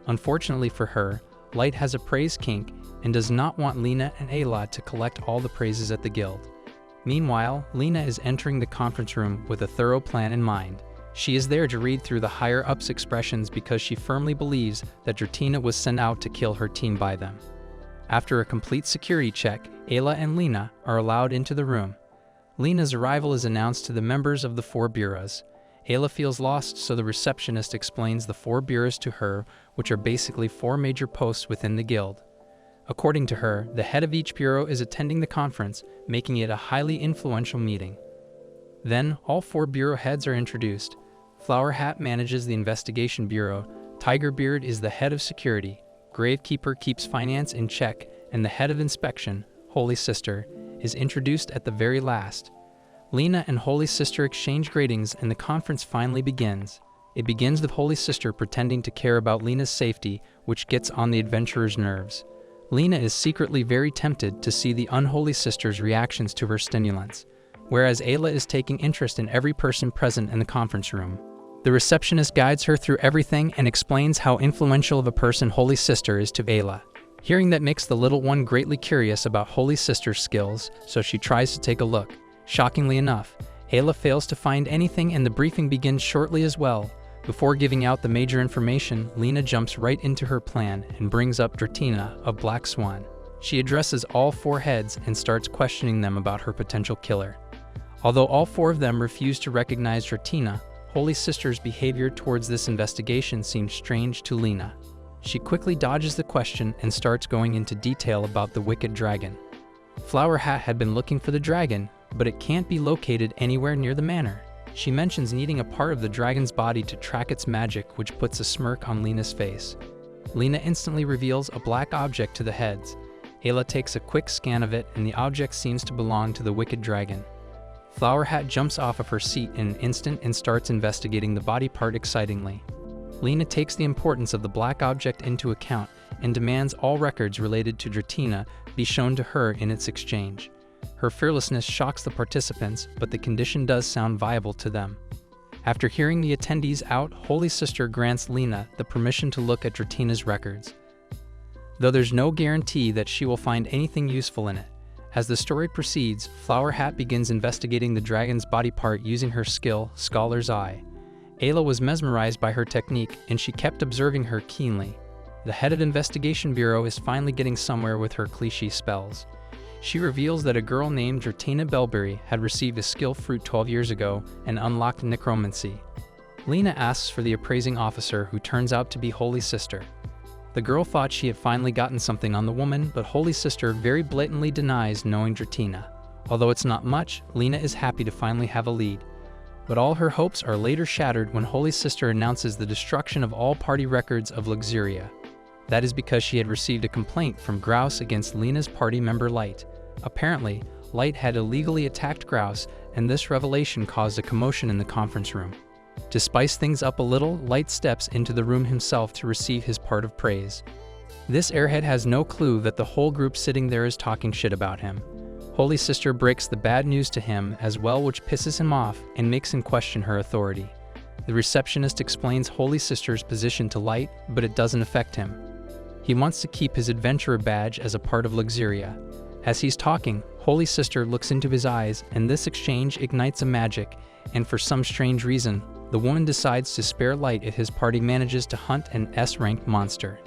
Unfortunately for her, Light has a praise kink and does not want Lena and Ayla to collect all the praises at the guild. Meanwhile, Lena is entering the conference room with a thorough plan in mind. She is there to read through the higher-ups' expressions because she firmly believes that Dratina was sent out to kill her team by them. After a complete security check, Ayla and Lena are allowed into the room. Lena's arrival is announced to the members of the 4 bureaus. Ayla feels lost, so the receptionist explains the 4 bureaus to her, which are basically 4 major posts within the guild. According to her, the head of each bureau is attending the conference, making it a highly influential meeting. Then, all 4 bureau heads are introduced. Flower Hat manages the investigation bureau, Tigerbeard is the head of security, Gravekeeper keeps finance in check, and the head of inspection, Holy Sister, is introduced at the very last. Lena and Holy Sister exchange greetings and the conference finally begins. It begins with Holy Sister pretending to care about Lena's safety, which gets on the adventurer's nerves. Lena is secretly very tempted to see the unholy sister's reactions to her stimulants, whereas Ayla is taking interest in every person present in the conference room. The receptionist guides her through everything and explains how influential of a person Holy Sister is to Ayla. Hearing that makes the little one greatly curious about Holy Sister's skills, so she tries to take a look. Shockingly enough, Ayla fails to find anything and the briefing begins shortly as well. Before giving out the major information, Lena jumps right into her plan and brings up Dratina of Black Swan. She addresses all 4 heads and starts questioning them about her potential killer. Although all 4 of them refuse to recognize Dratina, Holy Sister's behavior towards this investigation seems strange to Lena. She quickly dodges the question and starts going into detail about the wicked dragon. Flower Hat had been looking for the dragon, but it can't be located anywhere near the manor. She mentions needing a part of the dragon's body to track its magic, which puts a smirk on Lena's face. Lena instantly reveals a black object to the heads. Ayla takes a quick scan of it, and the object seems to belong to the wicked dragon. Flower Hat jumps off of her seat in an instant and starts investigating the body part excitingly. Lena takes the importance of the black object into account and demands all records related to Dratina be shown to her in its exchange. Her fearlessness shocks the participants, but the condition does sound viable to them. After hearing the attendees out, Holy Sister grants Lena the permission to look at Dratina's records, though there's no guarantee that she will find anything useful in it. As the story proceeds, Flower Hat begins investigating the dragon's body part using her skill, Scholar's Eye. Ayla was mesmerized by her technique, and she kept observing her keenly. The head of Investigation Bureau is finally getting somewhere with her cliché spells. She reveals that a girl named Dratina Bellberry had received a skill fruit 12 years ago and unlocked necromancy. Lena asks for the appraising officer, who turns out to be Holy Sister. The girl thought she had finally gotten something on the woman, but Holy Sister very blatantly denies knowing Dratina. Although it's not much, Lena is happy to finally have a lead. But all her hopes are later shattered when Holy Sister announces the destruction of all party records of Luxuria. That is because she had received a complaint from Grouse against Lena's party member Light. Apparently, Light had illegally attacked Grouse, and this revelation caused a commotion in the conference room. To spice things up a little, Light steps into the room himself to receive his part of praise. This airhead has no clue that the whole group sitting there is talking shit about him. Holy Sister breaks the bad news to him as well, which pisses him off and makes him question her authority. The receptionist explains Holy Sister's position to Light, but it doesn't affect him. He wants to keep his adventurer badge as a part of Luxuria. As he's talking, Holy Sister looks into his eyes, and this exchange ignites a magic, and for some strange reason, the woman decides to spare Light if his party manages to hunt an S-ranked monster.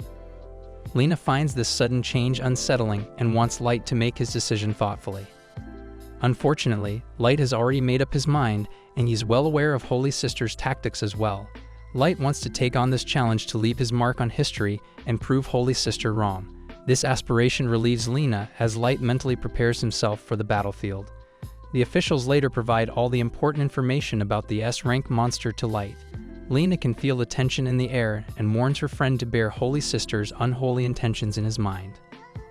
Lena finds this sudden change unsettling and wants Light to make his decision thoughtfully. Unfortunately, Light has already made up his mind, and he's well aware of Holy Sister's tactics as well. Light wants to take on this challenge to leave his mark on history and prove Holy Sister wrong. This aspiration relieves Lena as Light mentally prepares himself for the battlefield. The officials later provide all the important information about the S-rank monster to Light. Lena can feel the tension in the air and warns her friend to bear Holy Sister's unholy intentions in his mind.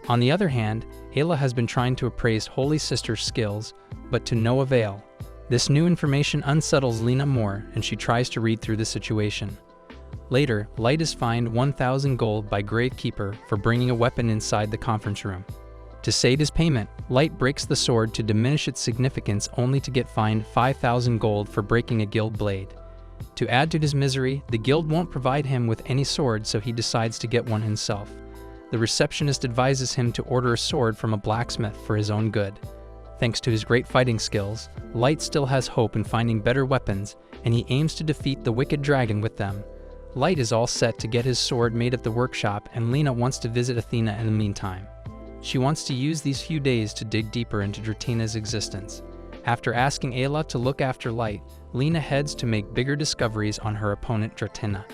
On the other hand, Ayla has been trying to appraise Holy Sister's skills, but to no avail. This new information unsettles Lena more, and she tries to read through the situation. Later, Light is fined 1,000 gold by Gravekeeper for bringing a weapon inside the conference room. To save his payment, Light breaks the sword to diminish its significance only to get fined 5,000 gold for breaking a guild blade. To add to his misery, the guild won't provide him with any sword, so he decides to get one himself. The receptionist advises him to order a sword from a blacksmith for his own good. Thanks to his great fighting skills, Light still has hope in finding better weapons, and he aims to defeat the wicked dragon with them. Light is all set to get his sword made at the workshop, and Lena wants to visit Athena in the meantime. She wants to use these few days to dig deeper into Dratina's existence. After asking Ayla to look after Light, Lena heads to make bigger discoveries on her opponent Dratina.